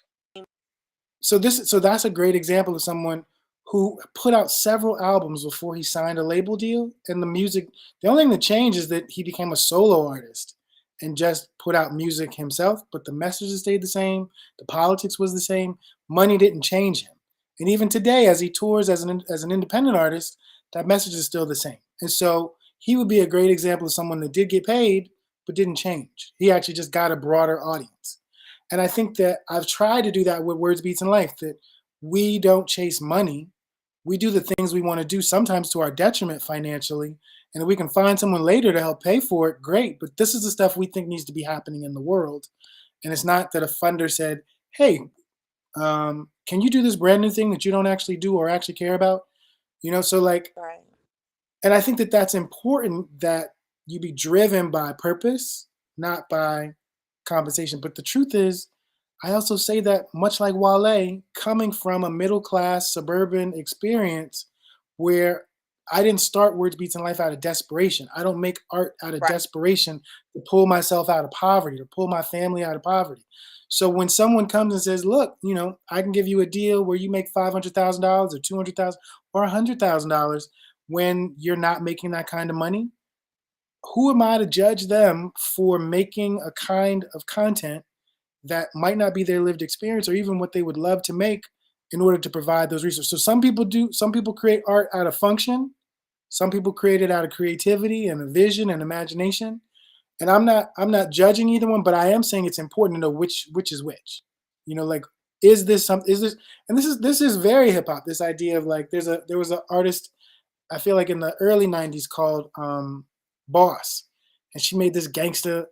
so that's a great example of someone who put out several albums before he signed a label deal. And the only thing that changed is that he became a solo artist and just put out music himself, but the messages stayed the same, the politics was the same, money didn't change him. And even today, as he tours as an independent artist, that message is still the same. And so he would be a great example of someone that did get paid but didn't change. He actually just got a broader audience. And I think that I've tried to do that with Words, Beats, and Life, that we don't chase money. We do the things we want to do, sometimes to our detriment financially. And if we can find someone later to help pay for it, great. But this is the stuff we think needs to be happening in the world. And it's not that a funder said, hey, can you do this brand new thing that you don't actually do or actually care about? So like, Right. and I think that that's important, that you be driven by purpose, not by compensation. But the truth is, I also say that much like Wale, coming from a middle class suburban experience where I didn't start Words, Beats, and Life out of desperation. I don't make art out of Right. desperation to pull myself out of poverty, to pull my family out of poverty. So when someone comes and says, look, I can give you a deal where you make $500,000 or 200,000 or $100,000 when you're not making that kind of money, who am I to judge them for making a kind of content that might not be their lived experience or even what they would love to make in order to provide those resources? So some people create art out of function. Some people create it out of creativity and a vision and imagination. And I'm not judging either one, but I am saying it's important to know which is which. Like, is this and this is very hip hop, this idea of like there was an artist, I feel like in the early 90s, called Boss. And she made this gangsta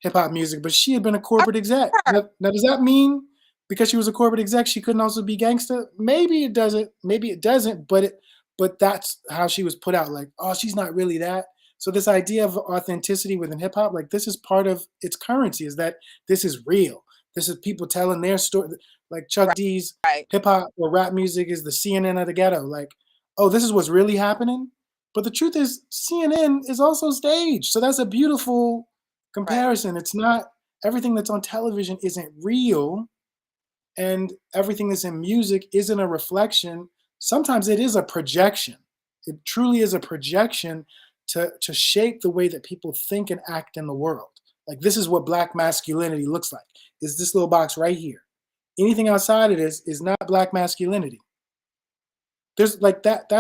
hip hop music, but she had been a corporate exec. Now, does that mean because she was a corporate exec, she couldn't also be gangsta? Maybe it doesn't. Maybe it doesn't. But that's how she was put out. Like, oh, she's not really that. So this idea of authenticity within hip hop, like this is part of its currency, is that this is real. This is people telling their story. Like Chuck D's Right. hip hop or rap music is the CNN of the ghetto. Like, oh, this is what's really happening. But the truth is, CNN is also staged. So that's a beautiful comparison. It's not everything that's on television isn't real, and everything that's in music isn't a reflection. Sometimes it is a projection. It truly is a projection to shape the way that people think and act in the world. Like, this is what Black masculinity looks like. Is this little box right here. Anything outside of this is not Black masculinity. There's like that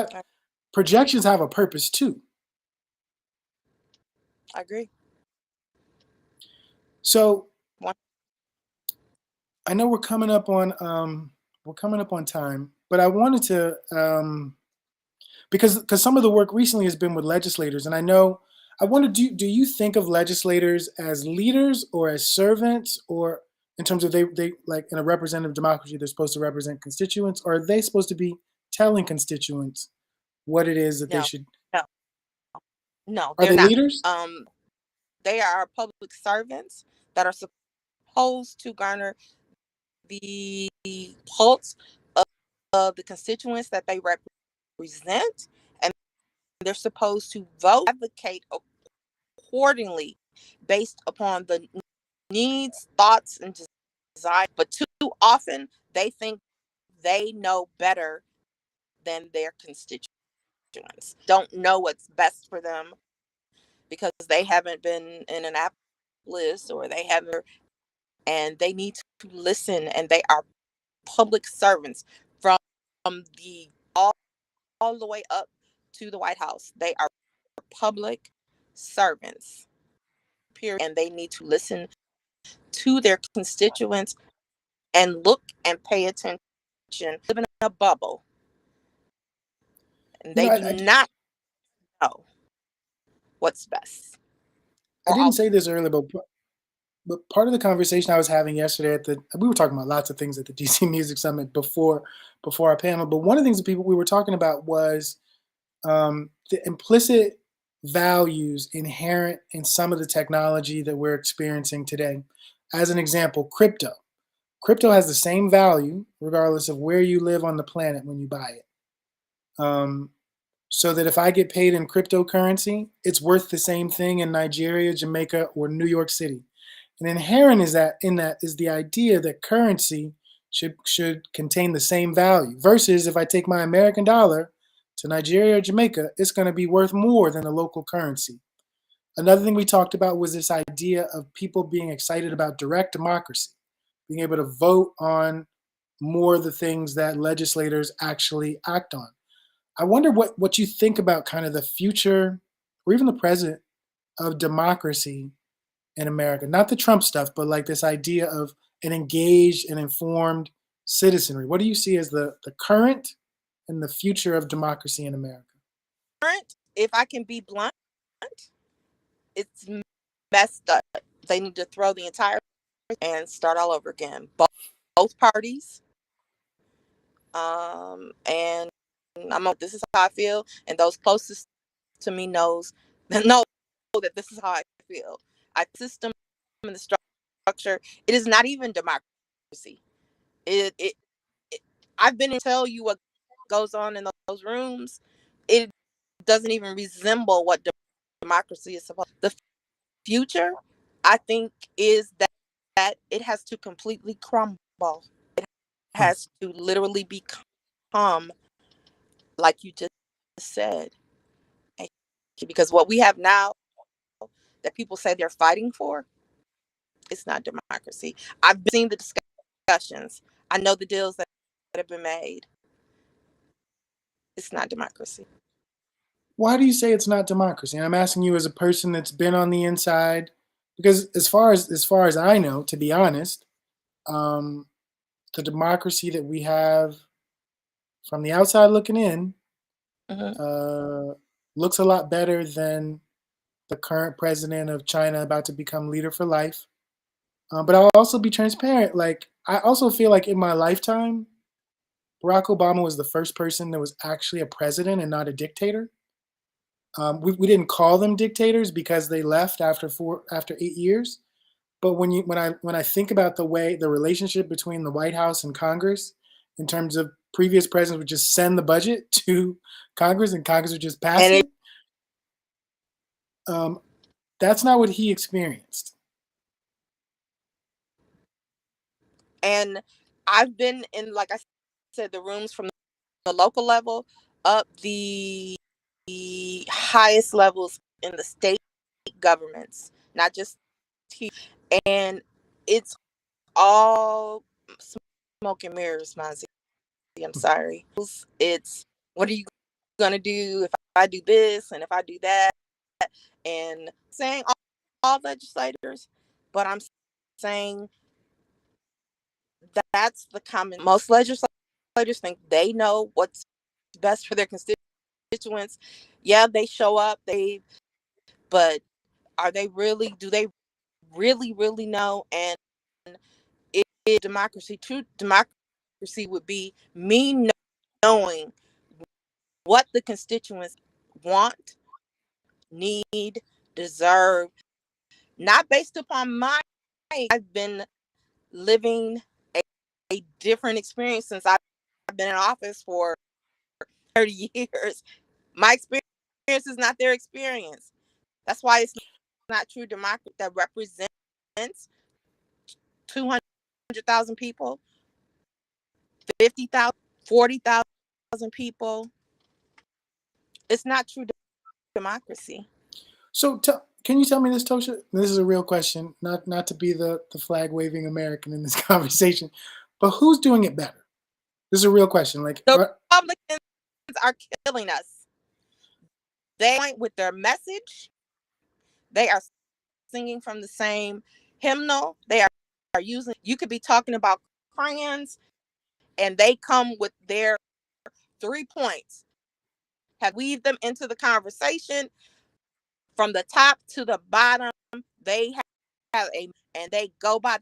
projections have a purpose too. I agree. So One- I know we're coming up on time, but I wanted to because some of the work recently has been with legislators, and I wonder, do you think of legislators as leaders or as servants, or in terms of they like in a representative democracy they're supposed to represent constituents, or are they supposed to be telling constituents what it is that they No, should? no. No, Are they're they not. leaders? They are public servants that are supposed to garner the pulse of the constituents that they represent, and they're supposed to vote, advocate accordingly based upon the needs, thoughts, and desires. But too often, they think they know better than their constituents. Don't know what's best for them because they haven't been in Annapolis or they haven't, and they need to listen. And they are public servants from the all the way up to the White House. They are public servants, period, and they need to listen to their constituents and look and pay attention. Live in a bubble, and You know, they do not know what's best. I Or didn't say this earlier, but part of the conversation I was having yesterday we were talking about lots of things at the DC Music Summit before our panel. But one of the things that we were talking about was the implicit values inherent in some of the technology that we're experiencing today. As an example, crypto. Crypto has the same value regardless of where you live on the planet when you buy it. So that if I get paid in cryptocurrency, it's worth the same thing in Nigeria, Jamaica, or New York City. And inherent in that is the idea that currency should contain the same value. Versus if I take my American dollar to Nigeria or Jamaica, it's going to be worth more than the local currency. Another thing we talked about was this idea of people being excited about direct democracy, being able to vote on more of the things that legislators actually act on. I wonder what you think about kind of the future or even the present of democracy in America. Not the Trump stuff, but like this idea of an engaged and informed citizenry. What do you see as the current and the future of democracy in America? if I can be blunt, it's messed up. They need to throw the entire and start all over again. Both parties. And this is how I feel, and those closest to me know that this is how I feel. I system and the structure. It is not even democracy. It I've been to tell you what goes on in those rooms. It doesn't even resemble what democracy is supposed. The future, I think, is that it has to completely crumble. It Hmm. has to literally become like you just said, because what we have now that people say they're fighting for, it's not democracy. I've seen the discussions. I know the deals that have been made. It's not democracy. Why do you say it's not democracy? And I'm asking you as a person that's been on the inside, because as far as I know, to be honest, um, the democracy that we have from the outside looking in Mm-hmm. looks a lot better than the current president of China about to become leader for life. But I'll also be transparent. Like, I also feel like in my lifetime, Barack Obama was the first person that was actually a president and not a dictator. We didn't call them dictators because they left after 8 years. But when I think about the relationship between the White House and Congress, in terms of previous presidents would just send the budget to Congress and Congress would just pass And it. Um, that's not what he experienced. I've been in, like I said, the rooms from the local level up the highest levels in the state governments, not just here. And it's all smoke and mirrors, Mozzie. I'm sorry. It's what are you gonna do if I do this and if I do that? And saying all legislators, but I'm saying that's the common. Most legislators think they know what's best for their constituents. Yeah, they show up, but are they really? Do they really know? And if true democracy would be me knowing what the constituents want, need, deserve, not based upon my. I've been living a different experience since I've been in office for 30 years. My experience is not their experience. That's why it's not true democracy that represents 200,000 people, 50,000, 40,000 people. It's not true democracy. So can you tell me this, Tosha? This is a real question, not to be the flag waving American in this conversation, but who's doing it better? This is a real question. Like, The Republicans are killing us. They point with their message. They are singing from the same hymnal. They are using. You could be talking about crayons, and they come with their 3 points. Have weaved them into the conversation from the top to the bottom. They have and they go by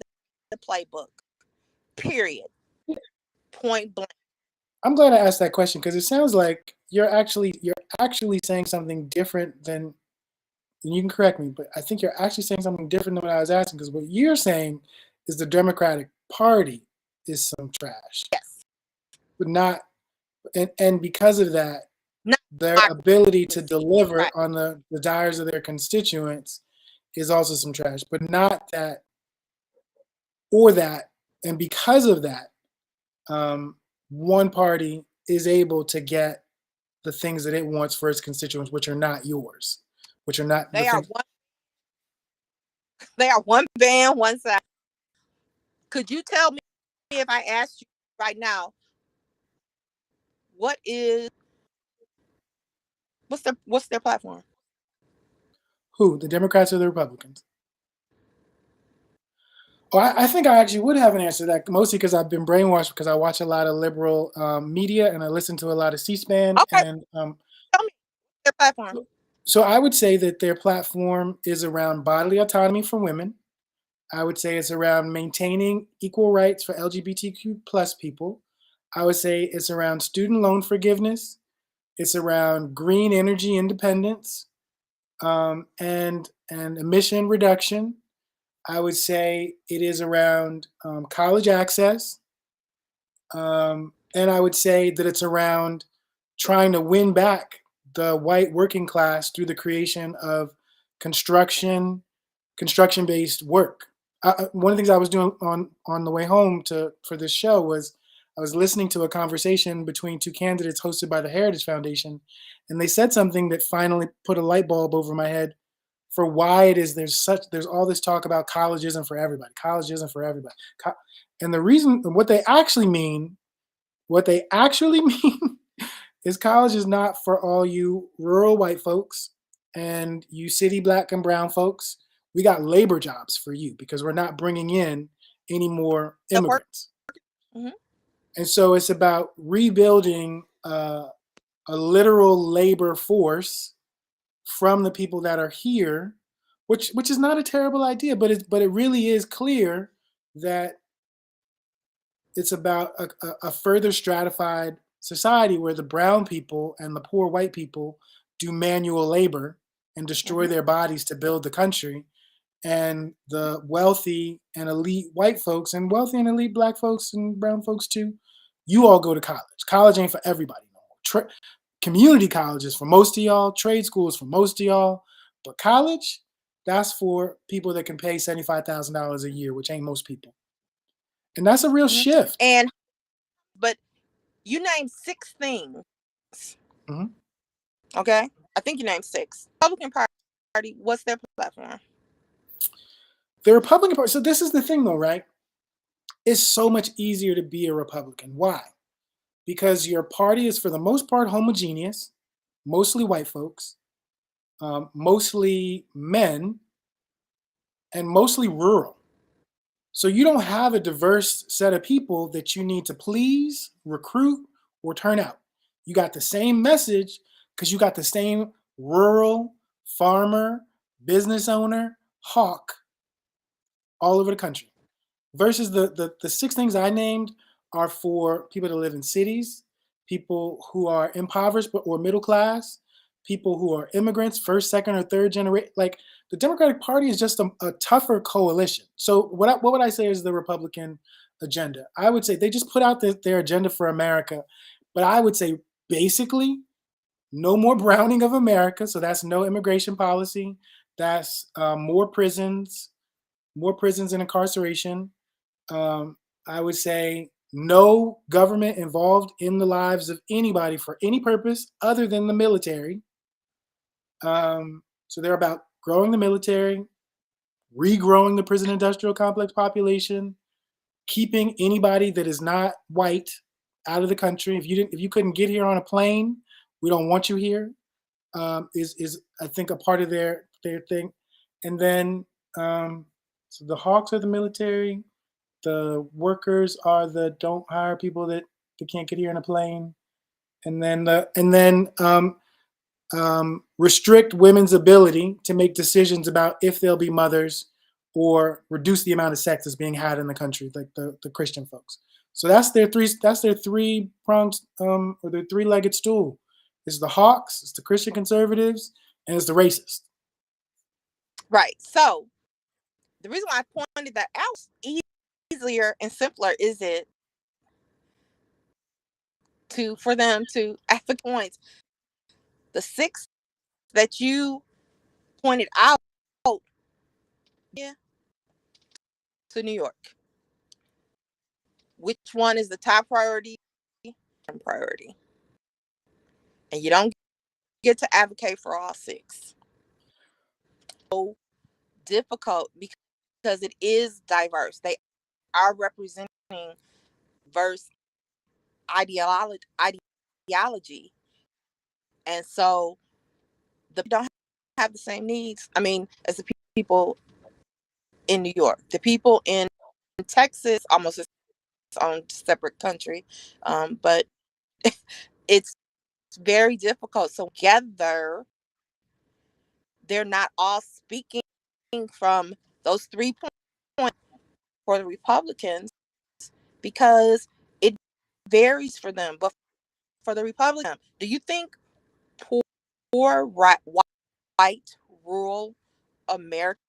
the playbook. Period. Point blank. I'm glad I asked that question because it sounds like you're actually saying something different than. And you can correct me, but I think you're actually saying something different than what I was asking. Because what you're saying is the Democratic Party is some trash, Yes. but not, and because of that, Not their ability to deliver on the desires of their constituents is also some trash, but not that or that. And because of that, one party is able to get the things that it wants for its constituents, which are not yours, which are not. They are one band, one side. Could you tell me if I asked you right now, what's their platform? Who? The Democrats or the Republicans? Oh, I think I actually would have an answer to that, mostly because I've been brainwashed because I watch a lot of liberal media and I listen to a lot of C-SPAN. Okay. And tell me their platform. So I would say that their platform is around bodily autonomy for women. I would say it's around maintaining equal rights for LGBTQ plus people. I would say it's around student loan forgiveness. It's around green energy independence and emission reduction. I would say it is around college access. And I would say that it's around trying to win back the white working class through the creation of construction-based work. One of the things I was doing on the way home for this show was I was listening to a conversation between two candidates hosted by the Heritage Foundation, and they said something that finally put a light bulb over my head for why it is there's all this talk about college isn't for everybody. College isn't for everybody. And the reason, what they actually mean is college is not for all you rural white folks and you city black and brown folks. We got labor jobs for you because we're not bringing in any more immigrants. Mm-hmm. And so it's about rebuilding a literal labor force from the people that are here, which is not a terrible idea, but it really is clear that it's about a further stratified society where the brown people and the poor white people do manual labor and destroy their bodies to build the country. And the wealthy and elite white folks and wealthy and elite black folks and brown folks too, you all go to college. College ain't for everybody no more. Community colleges for most of y'all, trade schools for most of y'all, but college, that's for people that can pay $75,000 a year, which ain't most people. And that's a real shift. But you named 6 things. Mm-hmm. Okay, I think you named 6. Republican Party, what's their platform? The Republican Party. So this is the thing, though, right? It's so much easier to be a Republican. Why? Because your party is, for the most part, homogeneous, mostly white folks, mostly men, and mostly rural. So you don't have a diverse set of people that you need to please, recruit, or turn out. You got the same message because you got the same rural, farmer, business owner, hawk all over the country. Versus the 6 things I named are for people that live in cities, people who are impoverished or middle class, people who are immigrants, first, second, or third generation. Like the Democratic Party is just a tougher coalition. So what would I say is the Republican agenda? I would say they just put out their agenda for America, but I would say basically no more browning of America. So that's no immigration policy. That's more prisons and incarceration. I would say no government involved in the lives of anybody for any purpose other than the military. So they're about growing the military, regrowing the prison industrial complex population, keeping anybody that is not white out of the country. If you couldn't get here on a plane, we don't want you here. Is I think a part of their thing. And then so the Hawks are the military, the workers are the don't hire people that can't get here in a plane, and then restrict women's ability to make decisions about if they'll be mothers or reduce the amount of sex that's being had in the country, like the Christian folks. So that's their three pronged or their three-legged stool. It's the Hawks, it's the Christian conservatives, and it's the racists. Right. So the reason why I pointed that out, easier and simpler is it for them to at the points, the 6 that you pointed out, yeah, to New York. Which one is the top priority? Priority. And you don't get to advocate for all 6. So difficult because it is diverse. They are representing diverse ideology. And so they don't have the same needs. I mean, as the people in New York, the people in Texas, almost its own separate country, but it's very difficult. So together, they're not all speaking from those 3 points for the Republicans because it varies for them. But for the Republicans, do you think poor white rural America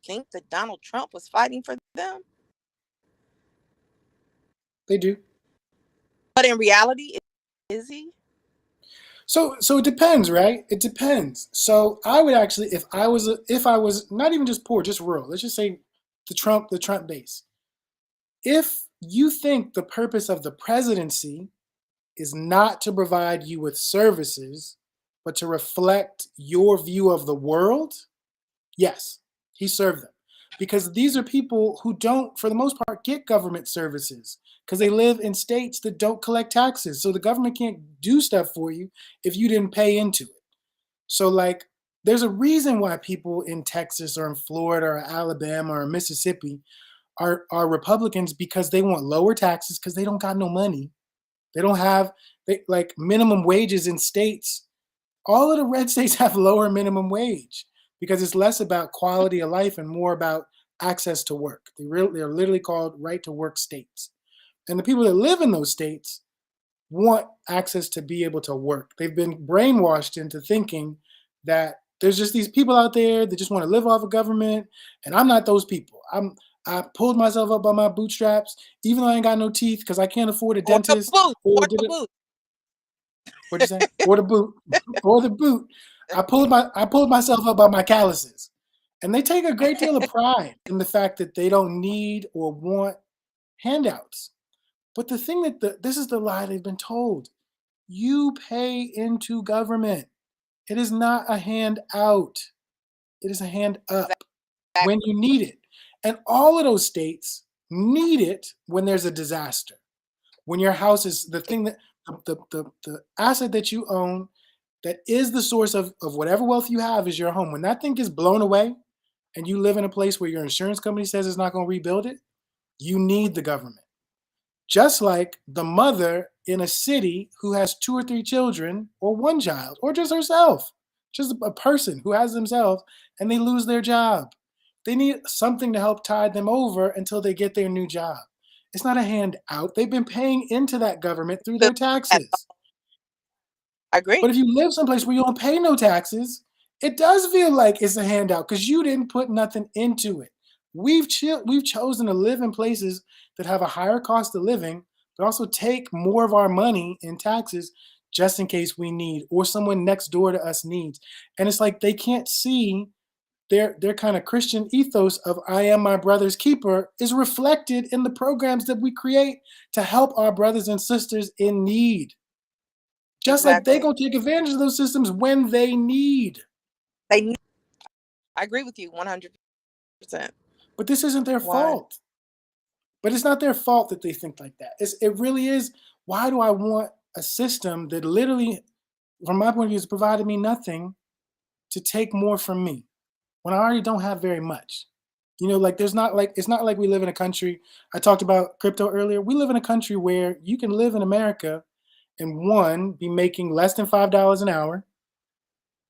think that Donald Trump was fighting for them? They do. But in reality, is he? So it depends, right? It depends. So I would actually, if I was not even just poor, just rural, let's just say the Trump base. If you think the purpose of the presidency is not to provide you with services, but to reflect your view of the world, yes, he served them. Because these are people who don't, for the most part, get government services because they live in states that don't collect taxes. So the government can't do stuff for you if you didn't pay into it. So like, there's a reason why people in Texas or in Florida or Alabama or Mississippi are Republicans, because they want lower taxes because they don't got no money. They don't have like minimum wages in states. All of the red states have lower minimum wage because it's less about quality of life and more about access to work. They're literally called right to work states. And the people that live in those states want access to be able to work. They've been brainwashed into thinking that there's just these people out there that just want to live off of government, and I'm not those people. I pulled myself up by my bootstraps, even though I ain't got no teeth because I can't afford a dentist. Or the boot. What'd you say? Or the boot. Or the boot. I pulled myself up by my calluses. And they take a great deal of pride in the fact that they don't need or want handouts. But the thing this is the lie they've been told. You pay into government. It is not a handout. It is a hand up when you need it. And all of those states need it when there's a disaster. When your house is the thing that the asset that you own that is the source of whatever wealth you have is your home. When that thing gets blown away and you live in a place where your insurance company says it's not going to rebuild it, you need the government. Just like the mother in a city who has 2 or 3 children or 1 child or just herself, just a person who has themselves and they lose their job. They need something to help tide them over until they get their new job. It's not a handout. They've been paying into that government through their taxes. I agree. But if you live someplace where you don't pay no taxes, it does feel like it's a handout because you didn't put nothing into it. We've chosen to live in places that have a higher cost of living, but also take more of our money in taxes just in case we need, or someone next door to us needs. And it's like they can't see their kind of Christian ethos of I am my brother's keeper is reflected in the programs that we create to help our brothers and sisters in need. Just like they're going to take advantage of those systems when they need. I agree with you 100%. But this isn't their fault. But it's not their fault that they think like that. It really is. Why do I want a system that literally, from my point of view, has provided me nothing to take more from me when I already don't have very much? You know, like it's not like we live in a country. I talked about crypto earlier. We live in a country where you can live in America and one, be making less than $5 an hour.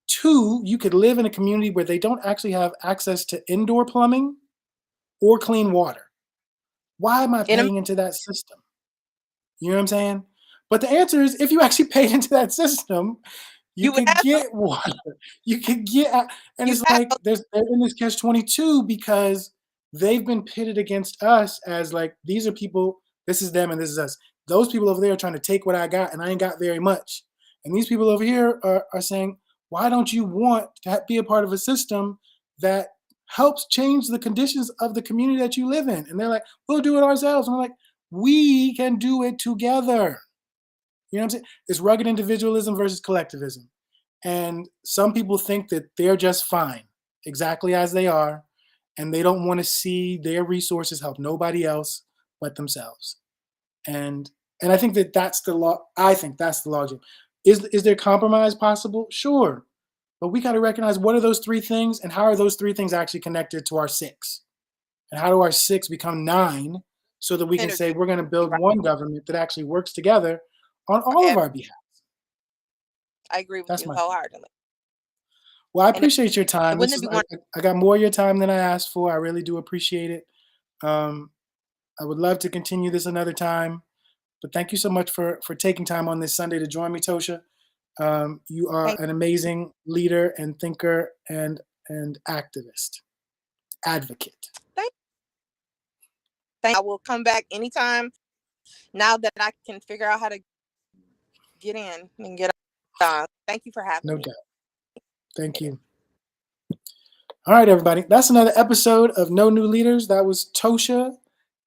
Two, you could live in a community where they don't actually have access to indoor plumbing or clean water. Why am I paying into that system? You know what I'm saying? But the answer is if you actually paid into that system, you could get water. You could get, and it's like they're in this catch-22 because they've been pitted against us as like, these are people, this is them and this is us. Those people over there are trying to take what I got and I ain't got very much. And these people over here are saying, why don't you want to be a part of a system that helps change the conditions of the community that you live in? And they're like, we'll do it ourselves. And I'm like, we can do it together. You know what I'm saying? It's rugged individualism versus collectivism. And some people think that they're just fine, exactly as they are, and they don't want to see their resources help nobody else but themselves. And I think that that's the law. I think that's the logic. Is there compromise possible? Sure. But we got to recognize what are those three things and how are those three things actually connected to our six? And how do our six become 9 so that we can say we're going to build one government that actually works together on all of our behalf? I agree with you wholeheartedly. Well, I appreciate your time. I got more of your time than I asked for. I really do appreciate it. I would love to continue this another time. But thank you so much for taking time on this Sunday to join me, Ptosha. You are an amazing leader and thinker and activist, advocate. I will come back anytime now that I can figure out how to get in and get on. Thank you for having me. No doubt. Thank you. All right, everybody. That's another episode of No New Leaders. That was Ptosha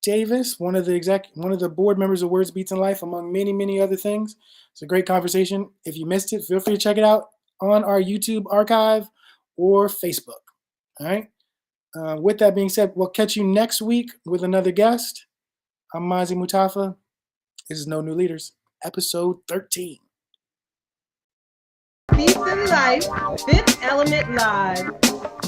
Davis, one of the board members of Words Beats in Life, among many, many other things. It's a great conversation. If you missed it, feel free to check it out on our YouTube archive or Facebook. All right. With that being said, we'll catch you next week with another guest. I'm Mazi Mutafa. This is No New Leaders, episode 13. Beats in Life, Fifth Element Live.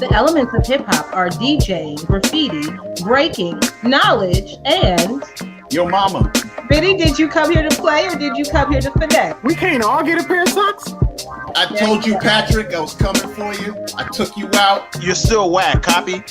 The elements of hip-hop are DJing, graffiti, breaking, knowledge, and... Yo mama. Biddy, did you come here to play or did you come here to finesse? We can't all get a pair of socks? I told you, Patrick, I was coming for you. I took you out. You're still whack, copy?